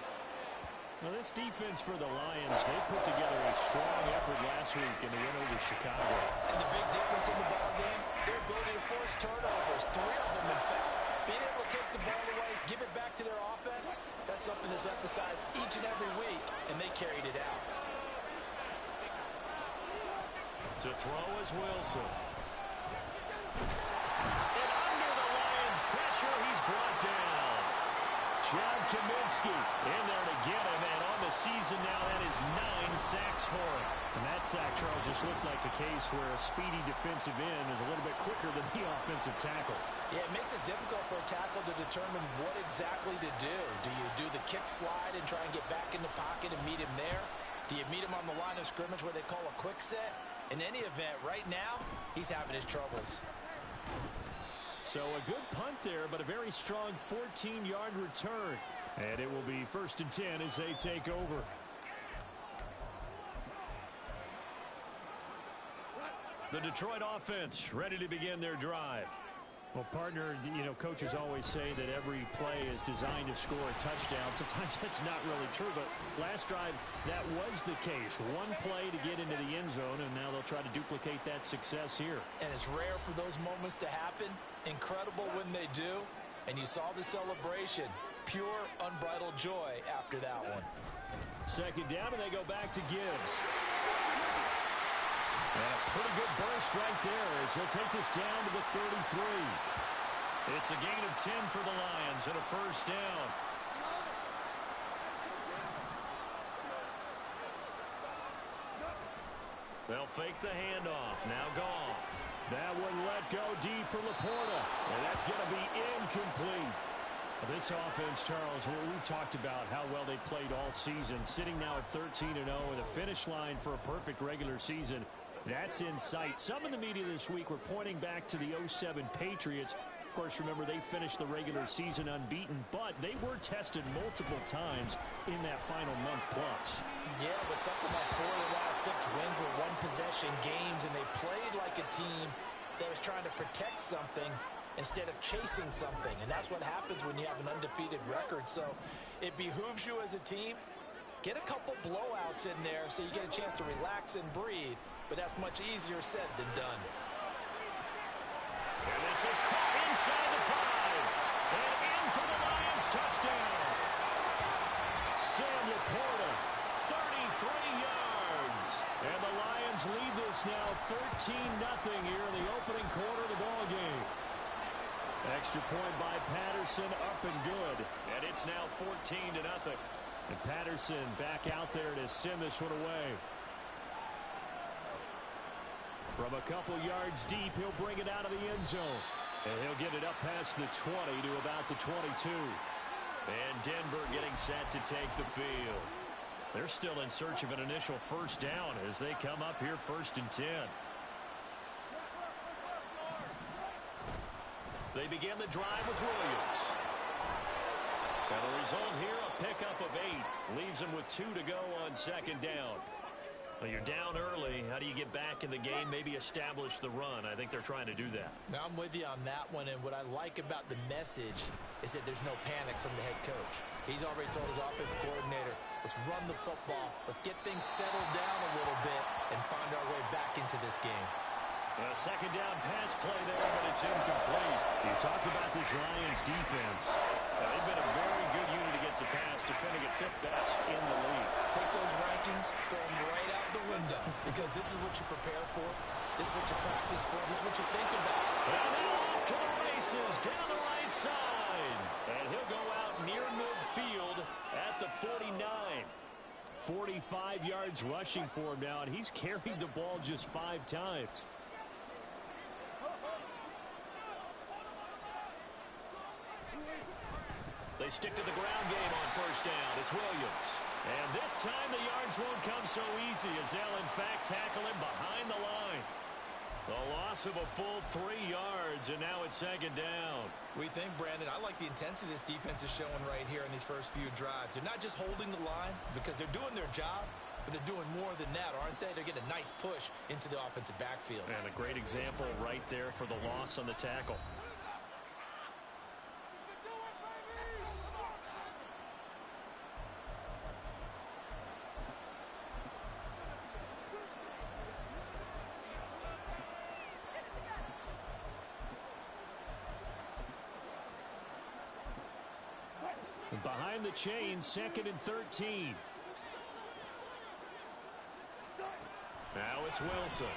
Well, this defense for the Lions, they put together a strong effort last week in the win over Chicago. And the big difference in the ball game, their ability to force turnovers, 3 of them in fact. Being able to take the ball away, give it back to their offense, that's something that's emphasized each and every week, and they carried it out. To throw is Wilson. And under the Lions' pressure, he's brought down. John Kaminsky in there to get him, and on the season now, that is 9 sacks for him. And that sack, Charles, just looked like a case where a speedy defensive end is a little bit quicker than the offensive tackle. Yeah, it makes it difficult for a tackle to determine what exactly to do. Do you do the kick slide and try and get back in the pocket and meet him there? Do you meet him on the line of scrimmage where they call a quick set? In any event, right now, he's having his troubles. So a good punt there, but a very strong 14-yard return. And it will be 1st and 10 as they take over. The Detroit offense ready to begin their drive. Well, partner, coaches always say that every play is designed to score a touchdown. Sometimes that's not really true, but last drive, that was the case. One play to get into the end zone, and now they'll try to duplicate that success here. And it's rare for those moments to happen. Incredible when they do. And you saw the celebration. Pure, unbridled joy after that one. 2nd down, and they go back to Gibbs. And a pretty good burst right there as he'll take this down to the 33. It's a gain of 10 for the Lions and a 1st down. They'll fake the handoff. Now Goff. That one let go deep for Laporta. And that's going to be incomplete. This offense, Charles, we've talked about how well they played all season. Sitting now at 13-0 with a finish line for a perfect regular season. That's in sight. Some in the media this week were pointing back to the 07 Patriots. Of course, remember, they finished the regular season unbeaten, but they were tested multiple times in that final month plus. Yeah, but something like 4 of the last 6 wins were one-possession games, and they played like a team that was trying to protect something instead of chasing something. And that's what happens when you have an undefeated record. So it behooves you as a team, get a couple blowouts in there so you get a chance to relax and breathe. But that's much easier said than done. And this is caught inside the 5. And in for the Lions, touchdown. Sam Laporta, 33 yards. And the Lions lead this now 13-0 here in the opening quarter of the ball game. Extra point by Patterson, up and good. And it's now 14-0. And Patterson back out there to send this one away. From a couple yards deep, he'll bring it out of the end zone. And he'll get it up past the 20 to about the 22. And Denver getting set to take the field. They're still in search of an initial 1st down as they come up here 1st and 10. They begin the drive with Williams. And the result here, a pickup of 8. Leaves them with 2 to go on 2nd down. Well, you're down early. How do you get back in the game, maybe establish the run? I think they're trying to do that. Now, I'm with you on that one, and what I like about the message is that there's no panic from the head coach. He's already told his offensive coordinator, let's run the football, let's get things settled down a little bit, and find our way back into this game. A 2nd down pass play there, but it's incomplete. You talk about this Lions defense. They've been a very good unit against the pass, defending at 5th best in the league. Take those rankings, throw them right out the window, because this is what you prepare for, this is what you practice for, this is what you think about. And now off to the races, down the right side. And he'll go out near midfield at the 49. 45 yards rushing for him now, and he's carried the ball just 5 times. They stick to the ground game on 1st down. It's Williams. And this time the yards won't come so easy as they'll, in fact, tackle him behind the line. The loss of a full 3 yards, and now it's 2nd down. We think, Brandon, I like the intensity this defense is showing right here in these first few drives. They're not just holding the line because they're doing their job, but they're doing more than that, aren't they? They're getting a nice push into the offensive backfield. And a great example right there for the loss on the tackle. Behind the chain, 2nd and 13. Now it's Wilson.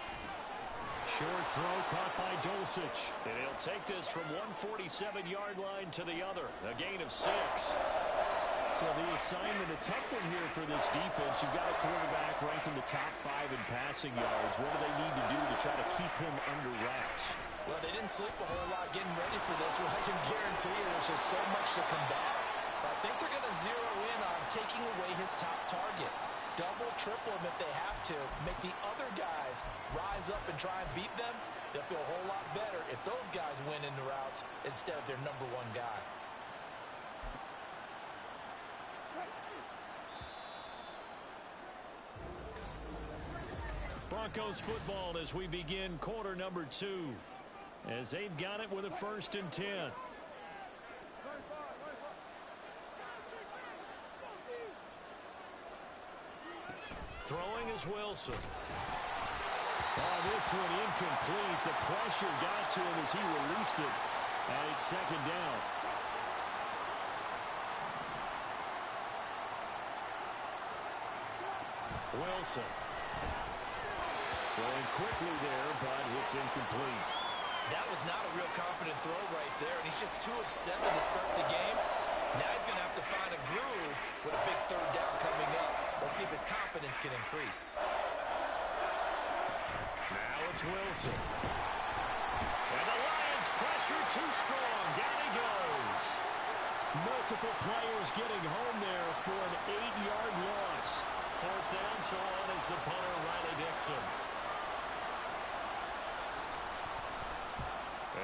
Short throw caught by Dulcich. And he'll take this from 147-yard line to the other. A gain of 6. So the assignment, a tough one here for this defense. You've got a quarterback ranked in the top 5 in passing yards. What do they need to do to try to keep him under wraps? Well, they didn't sleep a whole lot getting ready for this. Well, I can guarantee you there's just so much to combat. But I think they're going to zero in on taking away his top target. Double, triple him if they have to. Make the other guys rise up and try and beat them. They'll feel a whole lot better if those guys win in the routes instead of their number 1 guy. Broncos football as we begin quarter number 2. As they've got it with a 1st and 10. Throwing is Wilson. Oh, this one incomplete. The pressure got to him as he released it. And it's 2nd down. Wilson. Throwing quickly there, but it's incomplete. That was not a real confident throw right there, and he's just 2 of 7 to start the game. Now he's going to have to find a groove with a big 3rd down coming up. Let's see if his confidence can increase. Now it's Wilson. And the Lions pressure too strong. Down he goes. Multiple players getting home there for an 8-yard loss. 4th down, so on is the punter, Riley Dixon.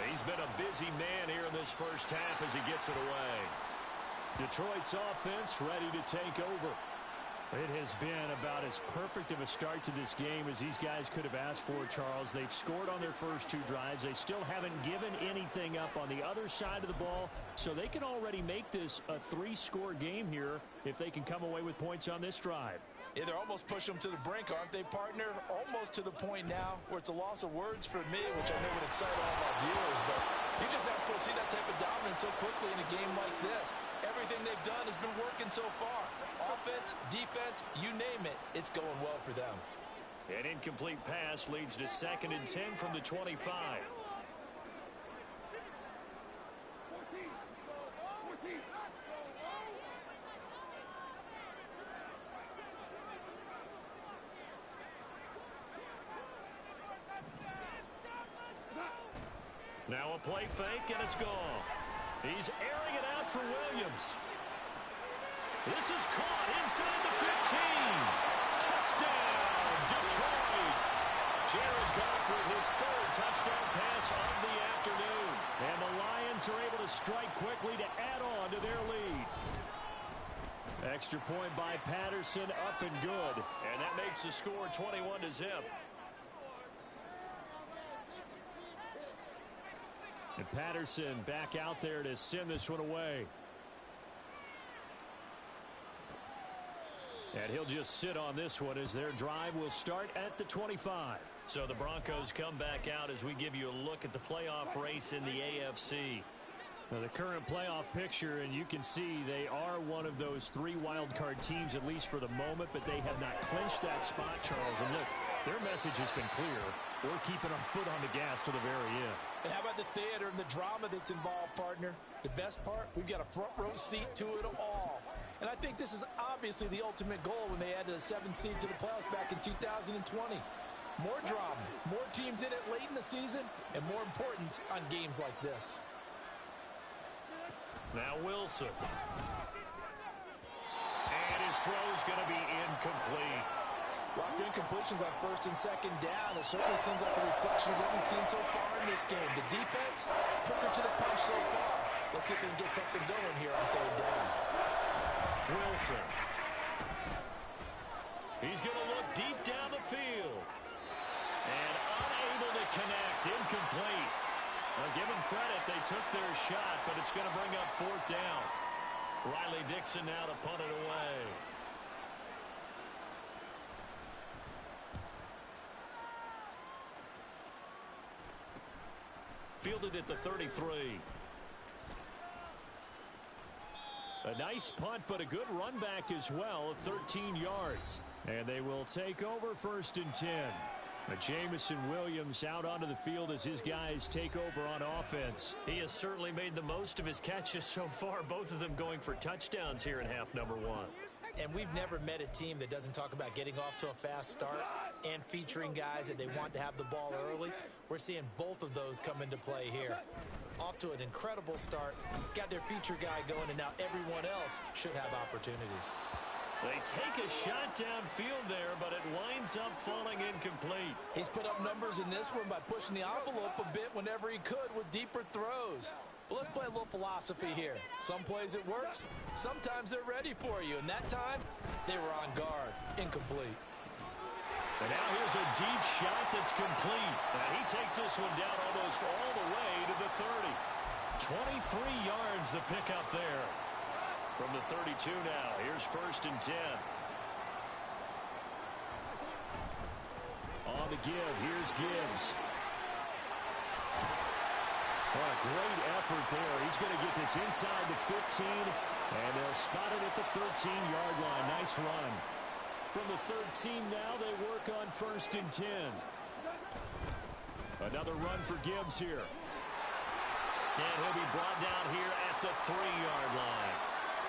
He's been a busy man here in this first half as he gets it away. Detroit's offense ready to take over. It has been about as perfect of a start to this game as these guys could have asked for, Charles. They've scored on their first 2 drives. They still haven't given anything up on the other side of the ball, so they can already make this a 3-score game here if they can come away with points on this drive. Yeah, they're almost pushing them to the brink, aren't they, partner? Almost to the point now where it's a loss of words for me, which I know would excite all of our viewers, but you're just not supposed to see that type of dominance so quickly in a game like this. Everything they've done has been working so far. Offense, defense, you name it, it's going well for them. An incomplete pass leads to 2nd and 10 from the 25. Now a play fake, and it's gone. He's airing it out for Williams. This is caught inside the 15. Touchdown, Detroit. Jared Goff with his 3rd touchdown pass of the afternoon. And the Lions are able to strike quickly to add on to their lead. Extra point by Patterson, up and good. And that makes the score 21-0. And Patterson back out there to send this one away. And he'll just sit on this one as their drive will start at the 25. So the Broncos come back out as we give you a look at the playoff race in the AFC. Now the current playoff picture, and you can see they are one of those 3 wildcard teams, at least for the moment, but they have not clinched that spot, Charles. And look, their message has been clear. We're keeping our foot on the gas to the very end. And how about the theater and the drama that's involved, partner? The best part, we've got a front row seat to it all. And I think this is obviously the ultimate goal when they added a 7th seed to the playoffs back in 2020. More drama, more teams in it late in the season, and more importance on games like this. Now Wilson. And his throw's going to be incomplete. Locked in completions on 1st and 2nd down. It certainly seems like a reflection of what we've seen so far in this game. The defense, quicker to the punch so far. Let's see if they can get something going here on 3rd down. Wilson. He's going to look deep down the field. And unable to connect. Incomplete. Well, give them credit. They took their shot, but it's going to bring up 4th down. Riley Dixon now to punt it away. Fielded at the 33. A nice punt, but a good run back as well of 13 yards. And they will take over 1st and 10. Jamison Williams out onto the field as his guys take over on offense. He has certainly made the most of his catches so far, both of them going for touchdowns here in half number one. And we've never met a team that doesn't talk about getting off to a fast start and featuring guys that they want to have the ball early. We're seeing both of those come into play here. Off to an incredible start, got their feature guy going, and now everyone else should have opportunities. They take a shot downfield there, but it winds up falling incomplete. He's put up numbers in this one by pushing the envelope a bit whenever he could with deeper throws. But let's play a little philosophy here. Some plays it works, sometimes they're ready for you, and that time they were on guard. Incomplete. And now here's a deep shot that's complete. And he takes this one down almost all the way to the 30. 23 yards the pickup there. From the 32 now, here's 1st and 10. On the give, here's Gibbs. Oh, a great effort there. He's going to get this inside the 15, and they'll spot it at the 13-yard line. Nice run. From the 13 now, they work on 1st and 10. Another run for Gibbs here. And he'll be brought down here at the 3-yard line.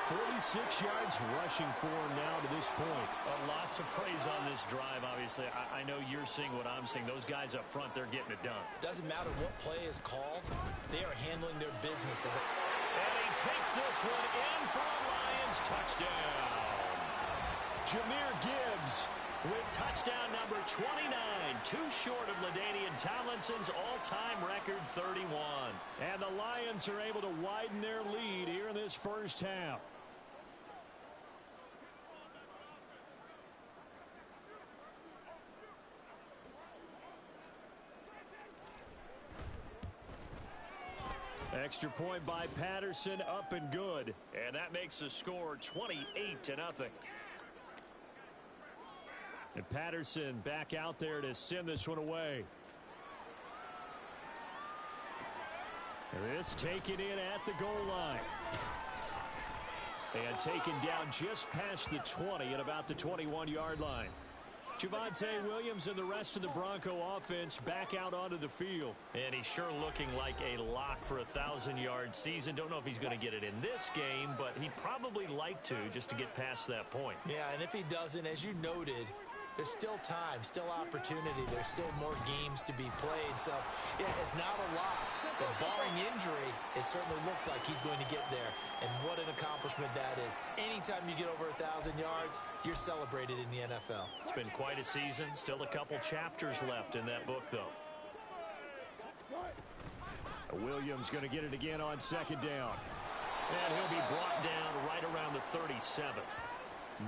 46 yards rushing for him now to this point. Lots of praise on this drive, obviously. I know you're seeing what I'm seeing. Those guys up front, they're getting it done. Doesn't matter what play is called. They are handling their business. And he takes this one in for a Lions touchdown. Jahmyr Gibbs with touchdown number 29, too short of LaDainian Tomlinson's all-time record 31. And the Lions are able to widen their lead here in this first half. Extra point by Patterson, up and good. And that makes the score 28-0. And Patterson back out there to send this one away. And this taken in at the goal line. And taken down just past the 20 at about the 21-yard line. Javonte Williams and the rest of the Bronco offense back out onto the field. And he's sure looking like a lock for a 1,000-yard season. Don't know if he's going to get it in this game, but he'd probably like to just to get past that point. Yeah, and if he doesn't, as you noted, there's still time, still opportunity. There's still more games to be played. So, yeah, it's not a lock. But barring injury, it certainly looks like he's going to get there. And what an accomplishment that is. Anytime you get over 1,000 yards, you're celebrated in the NFL. It's been quite a season. Still a couple chapters left in that book, though. Williams going to get it again on 2nd down. And he'll be brought down right around the 37.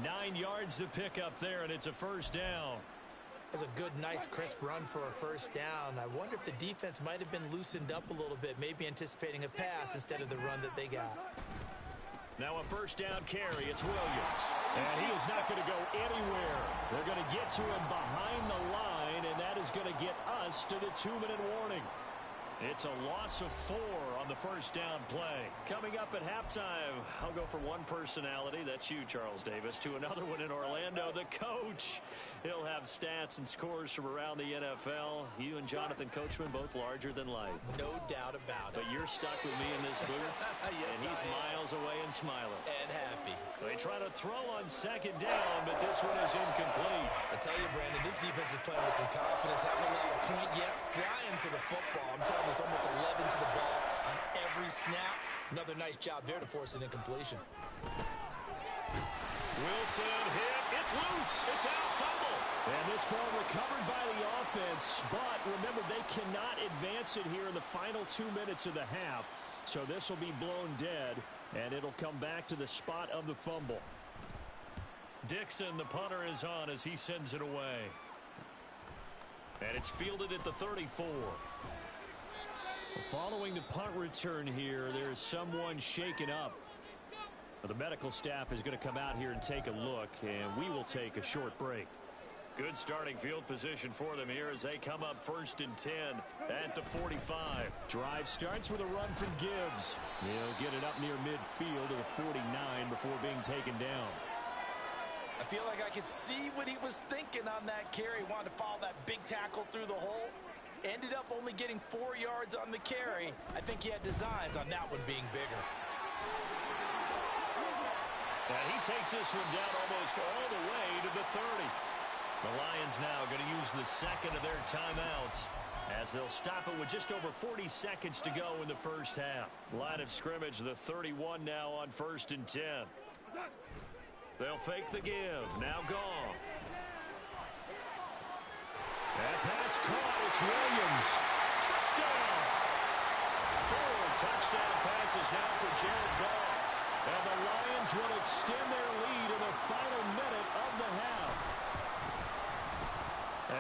9 yards to pick up there, and it's a 1st down. That's a good, nice, crisp run for a 1st down. I wonder if the defense might have been loosened up a little bit, maybe anticipating a pass instead of the run that they got. Now a 1st down carry. It's Williams. And he is not going to go anywhere. They're going to get to him behind the line, and that is going to get us to the 2-minute warning. It's a loss of 4 on the 1st down play. Coming up at halftime, I'll go from one personality, that's you, Charles Davis, to another one in Orlando, the coach. He'll have stats and scores from around the NFL. You and Jonathan Coachman, both larger than life. No doubt about it. But you're stuck with me in this booth, yes, and he's miles away and smiling. And happy. They try to throw on 2nd down, but this one is incomplete. I tell you, Brandon, this defense is playing with some confidence. Haven't allowed a point yet. Flying to the football. I'm telling you, there's almost 11 to the ball on every snap. Another nice job there to force an incompletion. Wilson hit. It's loose. It's out. Fumble. And this ball recovered by the offense. But remember, they cannot advance it here in the final 2 minutes of the half. So this will be blown dead, and it'll come back to the spot of the fumble. Dixon, the punter, is on as he sends it away. And it's fielded at the 34. Following the punt return here, there's someone shaken up. The medical staff is going to come out here and take a look, and we will take a short break. Good starting field position for them here as they come up 1st and 10 at the 45. Drive starts with a run from Gibbs. He'll get it up near midfield to the 49 before being taken down. I feel like I could see what he was thinking on that carry. Wanted to follow that big tackle through the hole. Ended up only getting 4 yards on the carry. I think he had designs on that one being bigger. And he takes this one down almost all the way to the 30. The Lions now going to use the second of their timeouts as they'll stop it with just over 40 seconds to go in the first half. Line of scrimmage, the 31 now on 1st and 10. They'll fake the give. Now Goff. That pass caught. It's Williams. Touchdown. 4 touchdown passes now for Jared Goff. And the Lions will extend their lead in the final minute of the half.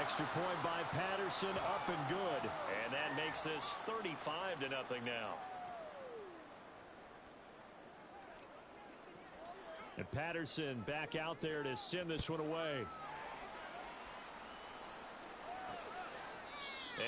Extra point by Patterson, up and good. And that makes this 35-0 now. And Patterson back out there to send this one away.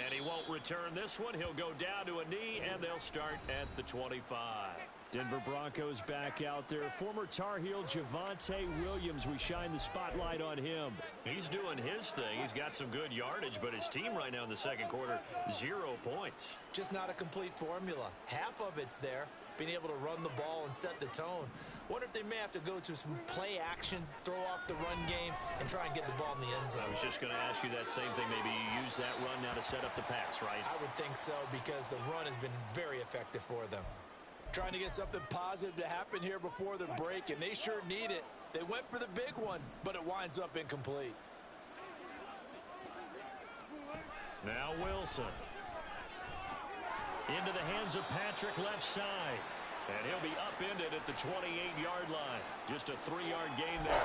And he won't return this one. He'll go down to a knee, and they'll start at the 25. Denver Broncos back out there. Former Tar Heel Javonte Williams, we shine the spotlight on him. He's doing his thing. He's got some good yardage, but his team right now in the second quarter, 0 points. Just not a complete formula. Half of it's there, being able to run the ball and set the tone. Wonder if they may have to go to some play action, throw off the run game, and try and get the ball in the end zone. I was just going to ask you that same thing. Maybe you use that run now to set up the pass, right? I would think so, because the run has been very effective for them. Trying to get something positive to happen here before the break, and they sure need it. They went for the big one, but it winds up incomplete. Now Wilson. Into the hands of Patrick left side. And he'll be upended at the 28-yard line. Just a 3-yard gain there.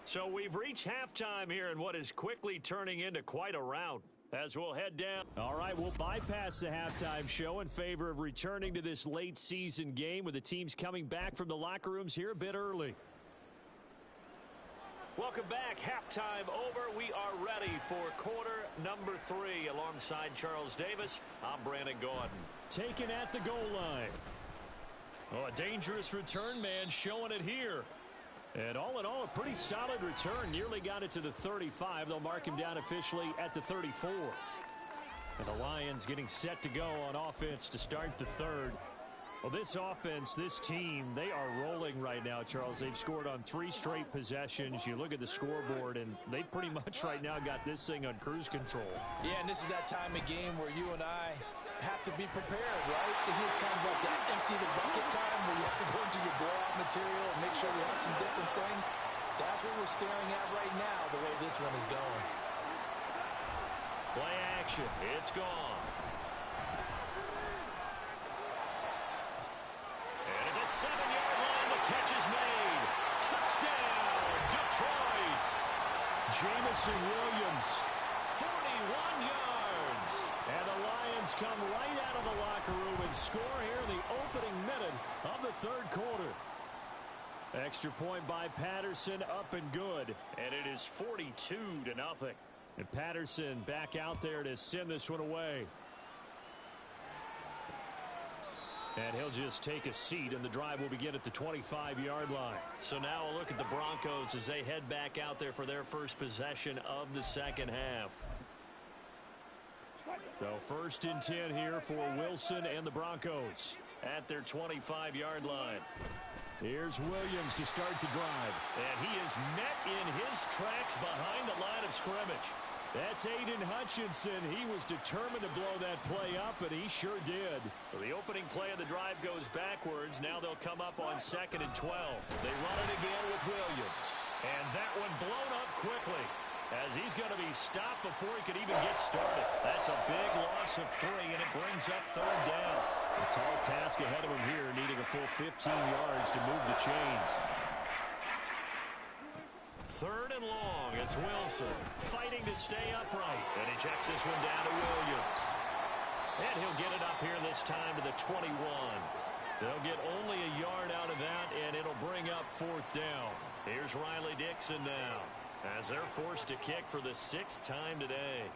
So we've reached halftime here in what is quickly turning into quite a rout as we'll head down. All right, we'll bypass the halftime show in favor of returning to this late season game with the teams coming back from the locker rooms here a bit early. Welcome back. Halftime over. We are ready for quarter number 3 alongside Charles Davis. I'm Brandon Gaudin. Taken at the goal line. Oh, a dangerous return man showing it here. And all in all, a pretty solid return. Nearly got it to the 35. They'll mark him down officially at the 34. And the Lions getting set to go on offense to start the third. Well, this offense, this team, they are rolling right now, Charles. They've scored on 3 straight possessions. You look at the scoreboard, and they pretty much right now got this thing on cruise control. Yeah, and this is that time of game where you and I have to be prepared, right? Isn't this kind of like that empty the bucket time where you have to go into your blowout material and make sure we have some different things? That's what we're staring at right now, the way this one is going. Play action. It's gone. And at the 7-yard line, the catch is made. Touchdown, Detroit. Jamison Williams, 41 yards. And the Lions come right out of the locker room and score here in the opening minute of the third quarter. Extra point by Patterson, up and good. And it is 42-0. And Patterson back out there to send this one away. And he'll just take a seat, and the drive will begin at the 25-yard line. So now a look at the Broncos as they head back out there for their first possession of the second half. So 1st and 10 here for Wilson and the Broncos at their 25-yard line. Here's Williams to start the drive. And he is met in his tracks behind the line of scrimmage. That's Aiden Hutchinson. He was determined to blow that play up, and he sure did. So the opening play of the drive goes backwards. Now they'll come up on 2nd and 12. They run it again with Williams. And that one blown up quickly as he's going to be stopped before he could even get started. That's a big loss of 3, and it brings up 3rd down. A tall task ahead of him here, needing a full 15 yards to move the chains. 3rd and long. It's Wilson fighting to stay upright. And he checks this one down to Williams. And he'll get it up here this time to the 21. They'll get only a yard out of that, and it'll bring up 4th down. Here's Riley Dixon now as they're forced to kick for the 6th time today.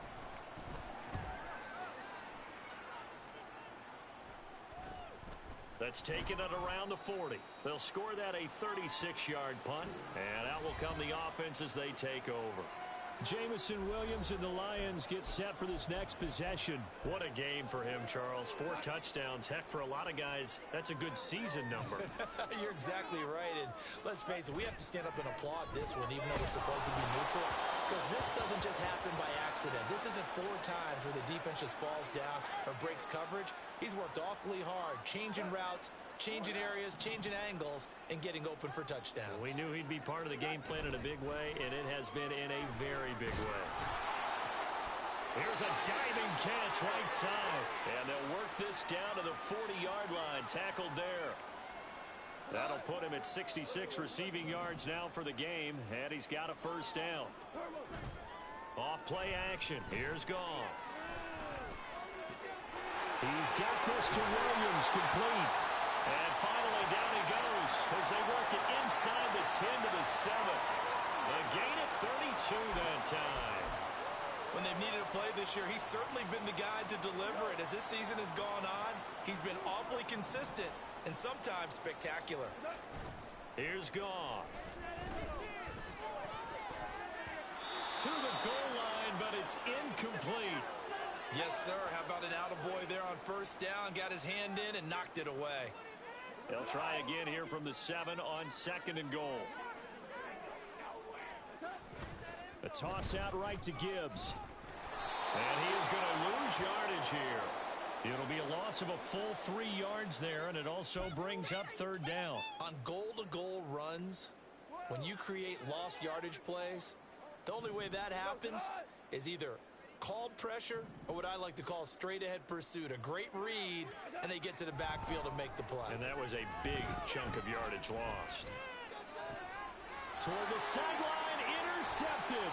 That's taken it around the 40. They'll score that a 36-yard punt, and out will come the offense as they take over. Jameson Williams and the Lions get set for this next possession. What a game for him, Charles. 4 touchdowns. Heck, for a lot of guys, that's a good season number. You're exactly right. And let's face it, we have to stand up and applaud this one, even though we're supposed to be neutral, because this doesn't just happen by accident. This isn't 4 times where the defense just falls down or breaks coverage. He's worked awfully hard, changing routes, changing areas, changing angles, and getting open for touchdowns. We knew he'd be part of the game plan in a big way, and it has been in a very big way. Here's a diving catch right side, and they'll work this down to the 40-yard line, tackled there. That'll put him at 66 receiving yards now for the game, and he's got a first down. Off play action. Here's Goff. He's got this to Williams, complete. And finally down he goes as they work it inside the 10 to the 7. A gain of 32 that time. When they've needed a play this year, he's certainly been the guy to deliver it. As this season has gone on, he's been awfully consistent and sometimes spectacular. Here's Goff. To the goal line, but it's incomplete. Yes, sir. How about an attaboy there on first down? Got his hand in and knocked it away. They'll try again here from the 7 on 2nd and goal. A toss out right to Gibbs. And he is going to lose yardage here. It'll be a loss of a full 3 yards there, and it also brings up 3rd down. On goal-to-goal runs, when you create lost yardage plays, the only way that happens is either called pressure or what I like to call straight-ahead pursuit. A great read, and they get to the backfield and make the play. And that was a big chunk of yardage lost. Toward the sideline, intercepted.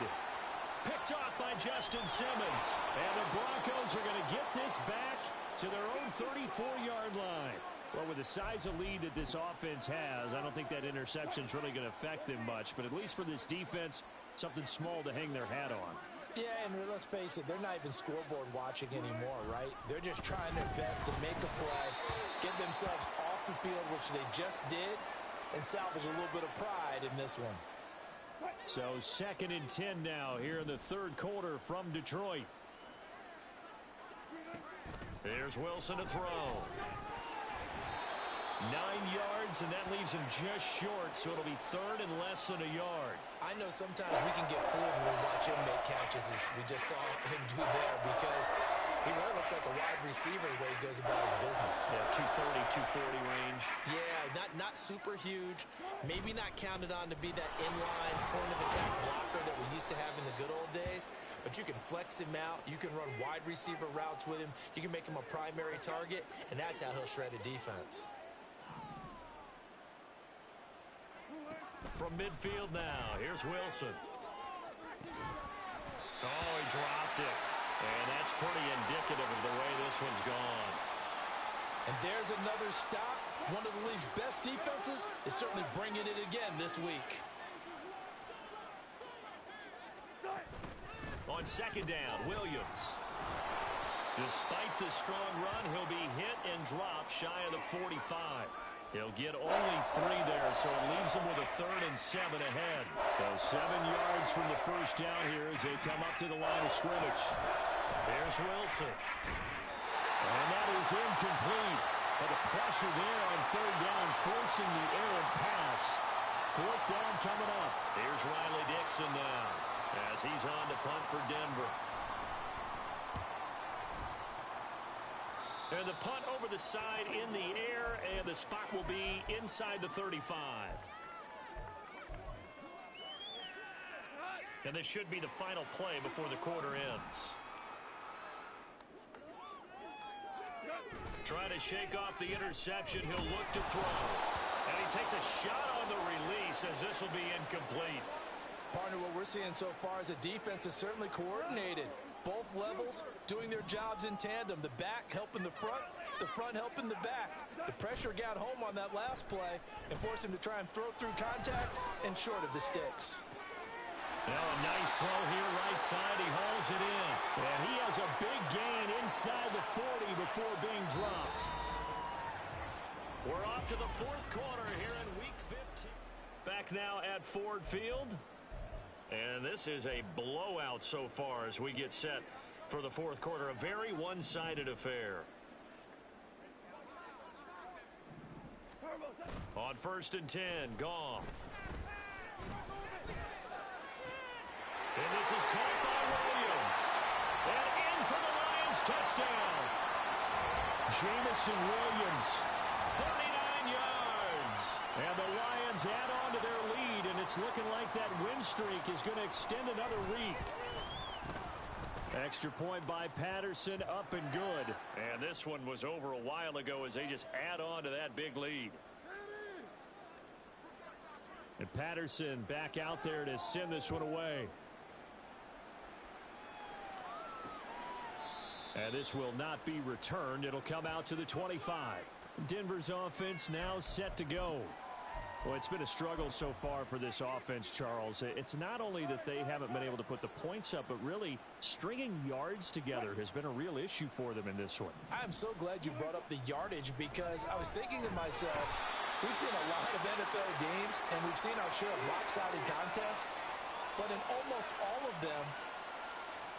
Picked off by Justin Simmons. And the Broncos are going to get this back to their own 34-yard line. Well, with the size of lead that this offense has, I don't think that interception is really going to affect them much. But at least for this defense, something small to hang their hat on. Yeah, and let's face it, they're not even scoreboard watching anymore, right? They're just trying their best to make a play, get themselves off the field, which they just did, and salvage a little bit of pride in this one. So 2nd and 10 now here in the 3rd quarter from Detroit. There's Wilson to throw. 9 yards, and that leaves him just short, so it'll be 3rd and less than a yard. I know sometimes we can get fooled when we watch him make catches, as we just saw him do there, because he really looks like a wide receiver the way he goes about his business. Yeah, 240 range. Yeah, not super huge. Maybe not counted on to be that inline point-of-attack blocker that we used to have in the good old days, but you can flex him out. You can run wide receiver routes with him. You can make him a primary target, and that's how he'll shred a defense. From midfield now, here's Wilson. Oh, he dropped it. And that's pretty indicative of the way this one's gone. And there's another stop. One of the league's best defenses is certainly bringing it again this week. On 2nd down, Williams. Despite the strong run, he'll be hit and dropped shy of the 45. He'll get only 3 there, so it leaves him with a 3rd and 7 ahead. So 7 yards from the first down here as they come up to the line of scrimmage. Here's Wilson. And that is incomplete. But the pressure there on 3rd down, forcing the errant pass. 4th down coming up. Here's Riley Dixon now as he's on to punt for Denver. And the punt over the side in the air, and the spot will be inside the 35. And this should be the final play before the quarter ends. Trying to shake off the interception, he'll look to throw. And he takes a shot on the release as this will be incomplete. Partner, what we're seeing so far is the defense is certainly coordinated. Both levels doing their jobs in tandem. The back helping the front helping the back. The pressure got home on that last play and forced him to try and throw through contact and short of the sticks. Now a nice throw here right side. He hauls it in. And he has a big gain inside the 40 before being dropped. We're off to the fourth quarter here in Week 15. Back now at Ford Field. And this is a blowout so far as we get set for the fourth quarter. A very one-sided affair. On 1st and 10, Goff. And this is caught by Williams. And in for the Lions touchdown. Jamison Williams, 39 yards. And the Lions add on to their lead, and it's looking like that win streak is going to extend another week. Extra point by Patterson, up and good. And this one was over a while ago as they just add on to that big lead. And Patterson back out there to send this one away. And this will not be returned. It'll come out to the 25. Denver's offense now set to go. Well, it's been a struggle so far for this offense, Charles. It's not only that they haven't been able to put the points up, but really stringing yards together has been a real issue for them in this one. I'm so glad you brought up the yardage because I was thinking to myself, we've seen a lot of NFL games, and we've seen our share of lopsided contests, but in almost all of them,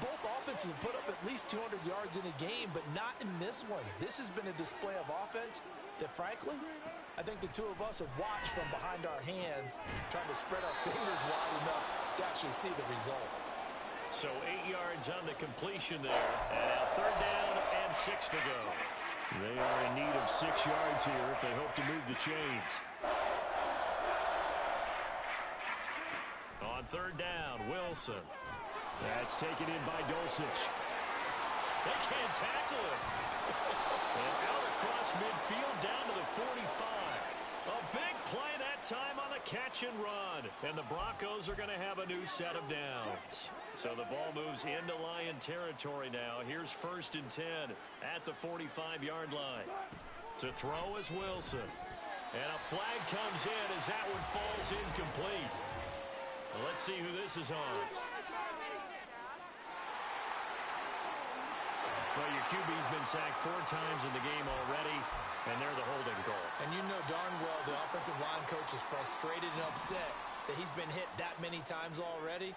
both offenses have put up at least 200 yards in a game, but not in this one. This has been a display of offense that, frankly, I think the two of us have watched from behind our hands, trying to spread our fingers wide enough to actually see the result. So 8 yards on the completion there. And now 3rd down and 6 to go. They are in need of 6 yards here if they hope to move the chains. On 3rd down, Wilson. That's taken in by Dulcich. They can't tackle him. And out across midfield down to the 45. A big play that time on the catch and run. And the Broncos are going to have a new set of downs. So the ball moves into Lion territory now. Here's 1st and 10 at the 45-yard line. To throw is Wilson. And a flag comes in as that one falls incomplete. Well, let's see who this is on. Well, your QB's been sacked 4 times in the game already, and they're the holding call. And you know darn well the offensive line coach is frustrated and upset that he's been hit that many times already.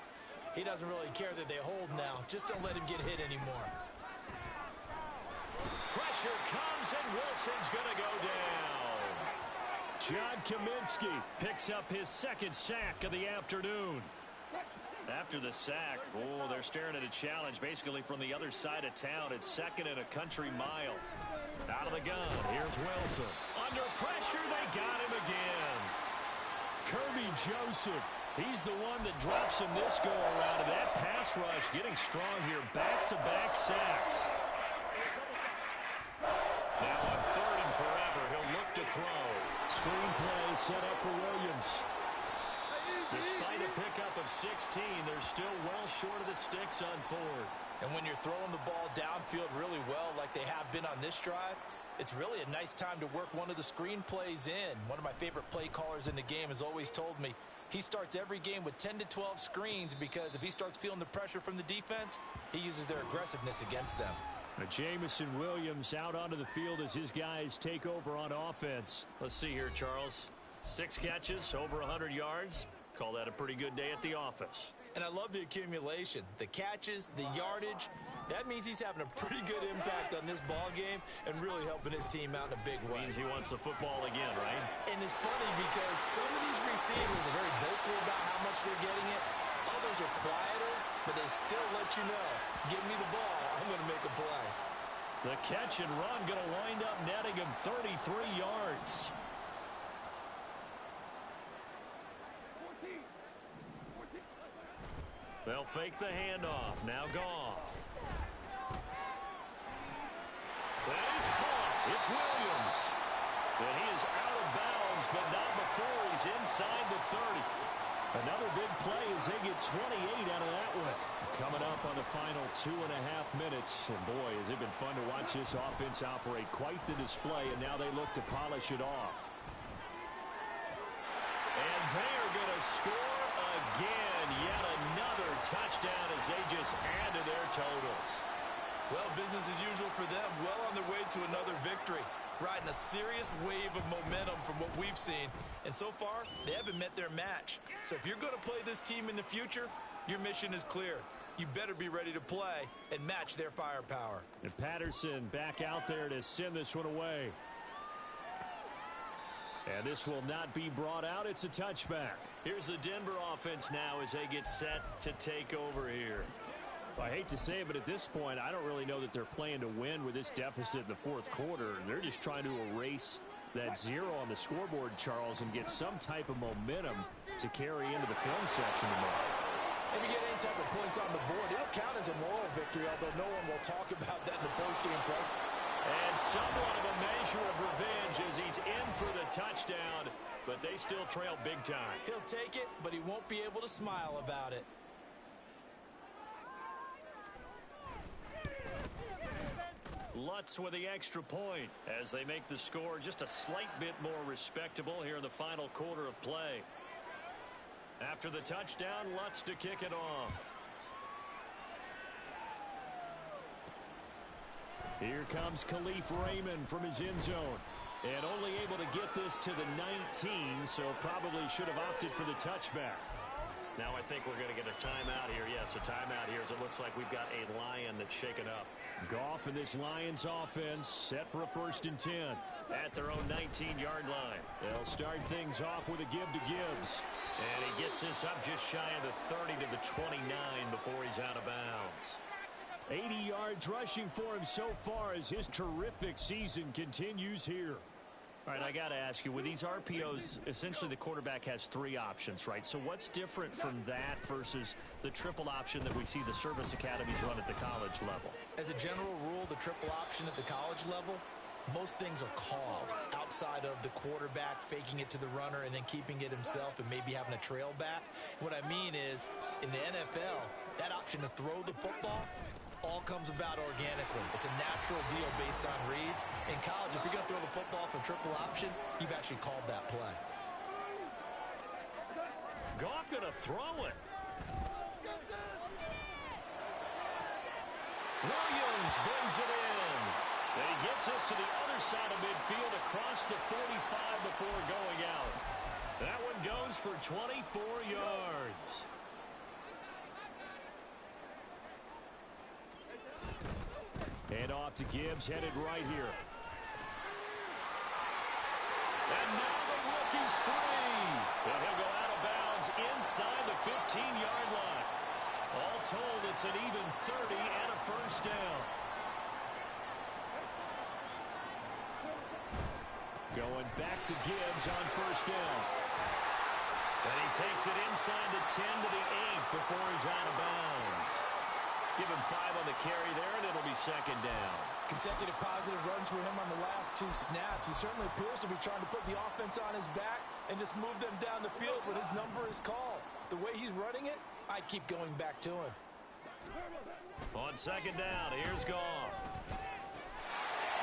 He doesn't really care that they hold now. Just don't let him get hit anymore. Pressure comes, and Wilson's going to go down. John Kaminsky picks up his 2nd sack of the afternoon. After the sack, they're staring at a challenge basically from the other side of town. It's 2nd and a country mile. Out of the gun, here's Wilson. Under pressure, they got him again. Kirby Joseph, he's the one that drops him this go-around. And that pass rush getting strong here. Back-to-back sacks. Now on 3rd and forever, he'll look to throw. Screenplay set up for Williams. Despite a pickup of 16, they're still well short of the sticks on 4th. And when you're throwing the ball downfield really well like they have been on this drive, it's really a nice time to work one of the screen plays in. One of my favorite play callers in the game has always told me he starts every game with 10 to 12 screens because if he starts feeling the pressure from the defense, he uses their aggressiveness against them. Jamison Williams out onto the field as his guys take over on offense. Let's see here, Charles. 6 catches, over 100 yards. Call that a pretty good day at the office. And I love the accumulation, the catches, the yardage. That means he's having a pretty good impact on this ball game and really helping his team out in a big way. Means he wants the football again, right? And it's funny because some of these receivers are very vocal about how much they're getting it. Others are quieter, but they still let you know, give me the ball, I'm going to make a play. The catch and run going to wind up netting him 33 yards. They'll fake the handoff. Now Goff. That is caught. It's Williams. And he is out of bounds, but not before he's inside the 30. Another big play as they get 28 out of that one. Coming up on the final 2.5 minutes. And boy, has it been fun to watch this offense operate. Quite the display, and now they look to polish it off. And they are going to score again. Yet another touchdown as they just add to their totals. Well, business as usual for them. Well on their way to another victory. riding a serious wave of momentum from what we've seen. And so far, they haven't met their match. So if you're going to play this team in the future, your mission is clear. You better be ready to play and match their firepower. And Patterson back out there to send this one away. And this will not be brought out. It's a touchback. Here's the Denver offense now as they get set to take over here. I hate to say it, but at this point, I don't really know that they're playing to win with this deficit in the fourth quarter. They're just trying to erase that 0 on the scoreboard, Charles, and get some type of momentum to carry into the film section tomorrow. If you get any type of points on the board, it'll count as a moral victory, although no one will talk about that in the post-game press. And somewhat of a measure of revenge as he's in for the touchdown, but they still trail big time. He'll take it, but he won't be able to smile about it. Lutz with the extra point as they make the score just a slight bit more respectable here in the final quarter of play. After the touchdown, Lutz to kick it off. Here comes Khalif Raymond from his end zone. And only able to get this to the 19, so probably should have opted for the touchback. Now I think we're going to get a timeout here. Yes, a timeout here as it looks like we've got a Lion that's shaken up. Goff and this Lions offense set for a 1st and 10. At their own 19-yard line. They'll start things off with a give to Gibbs. And he gets this up just shy of the 30 to the 29 before he's out of bounds. 80 yards rushing for him so far as his terrific season continues here. All right, I got to ask you, with these RPOs, essentially the quarterback has 3 options, right? So what's different from that versus the triple option that we see the service academies run at the college level? As a general rule, the triple option at the college level, most things are called outside of the quarterback faking it to the runner and then keeping it himself and maybe having a trail back. What I mean is, in the NFL, that option to throw the football all comes about organically. It's a natural deal based on reads. In college, if you're going to throw the football for triple option, you've actually called that play. Goff going to throw it. Williams brings it in. And he gets us to the other side of midfield across the 45 before going out. That one goes for 24 yards. And off to Gibbs, headed right here. And now the rookie's free. And he'll go out of bounds inside the 15-yard line. All told, it's an even 30 and a 1st down. Going back to Gibbs on 1st down. And he takes it inside the 10 to the 8 before he's out of bounds. Give him 5 on the carry there, and it'll be 2nd down. Consecutive positive runs for him on the last 2 snaps. He certainly appears to be trying to put the offense on his back and just move them down the field when his number is called. The way he's running it, I'd keep going back to him. On 2nd down, here's Goff.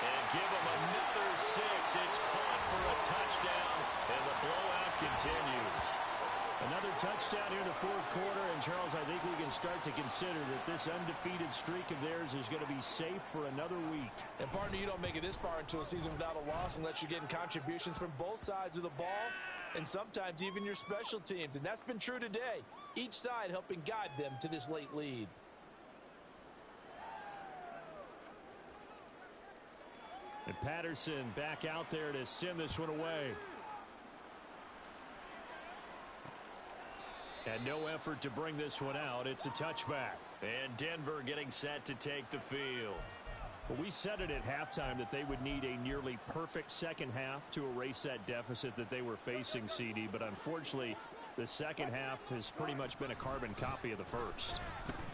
And give him another 6. It's caught for a touchdown, and the blowout continues. Another touchdown here in the 4th quarter, and Charles, I think we can start to consider that this undefeated streak of theirs is going to be safe for another week. And partner, you don't make it this far into a season without a loss unless you're getting contributions from both sides of the ball and sometimes even your special teams. And that's been true today. Each side helping guide them to this late lead. And Patterson back out there to send this one away. And no effort to bring this one out. It's a touchback. And Denver getting set to take the field. Well, we said it at halftime that they would need a nearly perfect second half to erase that deficit that they were facing, CD. But unfortunately, the second half has pretty much been a carbon copy of the first.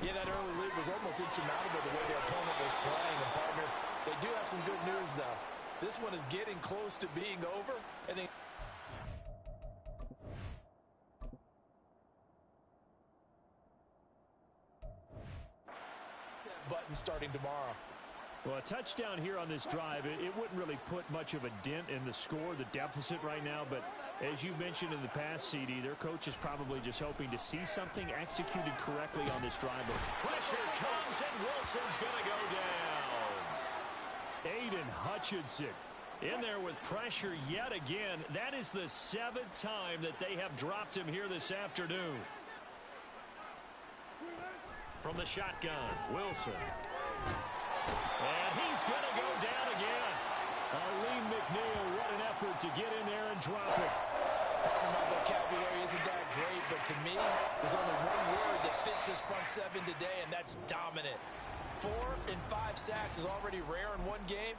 Yeah, that early lead was almost insurmountable the way their opponent was playing. And partner, they do have some good news, though. This one is getting close to being over. And they button starting tomorrow. Well, a touchdown here on this drive, it wouldn't really put much of a dent in the score, the deficit right now. But as you mentioned in the past, CD, their coach is probably just hoping to see something executed correctly on this drive. Pressure comes, and Wilson's going to go down. Aiden Hutchinson In there with pressure yet again. That is the 7th time that they have dropped him here this afternoon. From the shotgun, Wilson. And he's going to go down again. Arlene McNeil, what an effort to get in there and drop it. Pardon my vocabulary isn't that great, but to me, there's only one word that fits this front seven today, and that's dominant. 4 and 5 sacks is already rare in one game.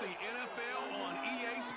the NFL on EA Sports.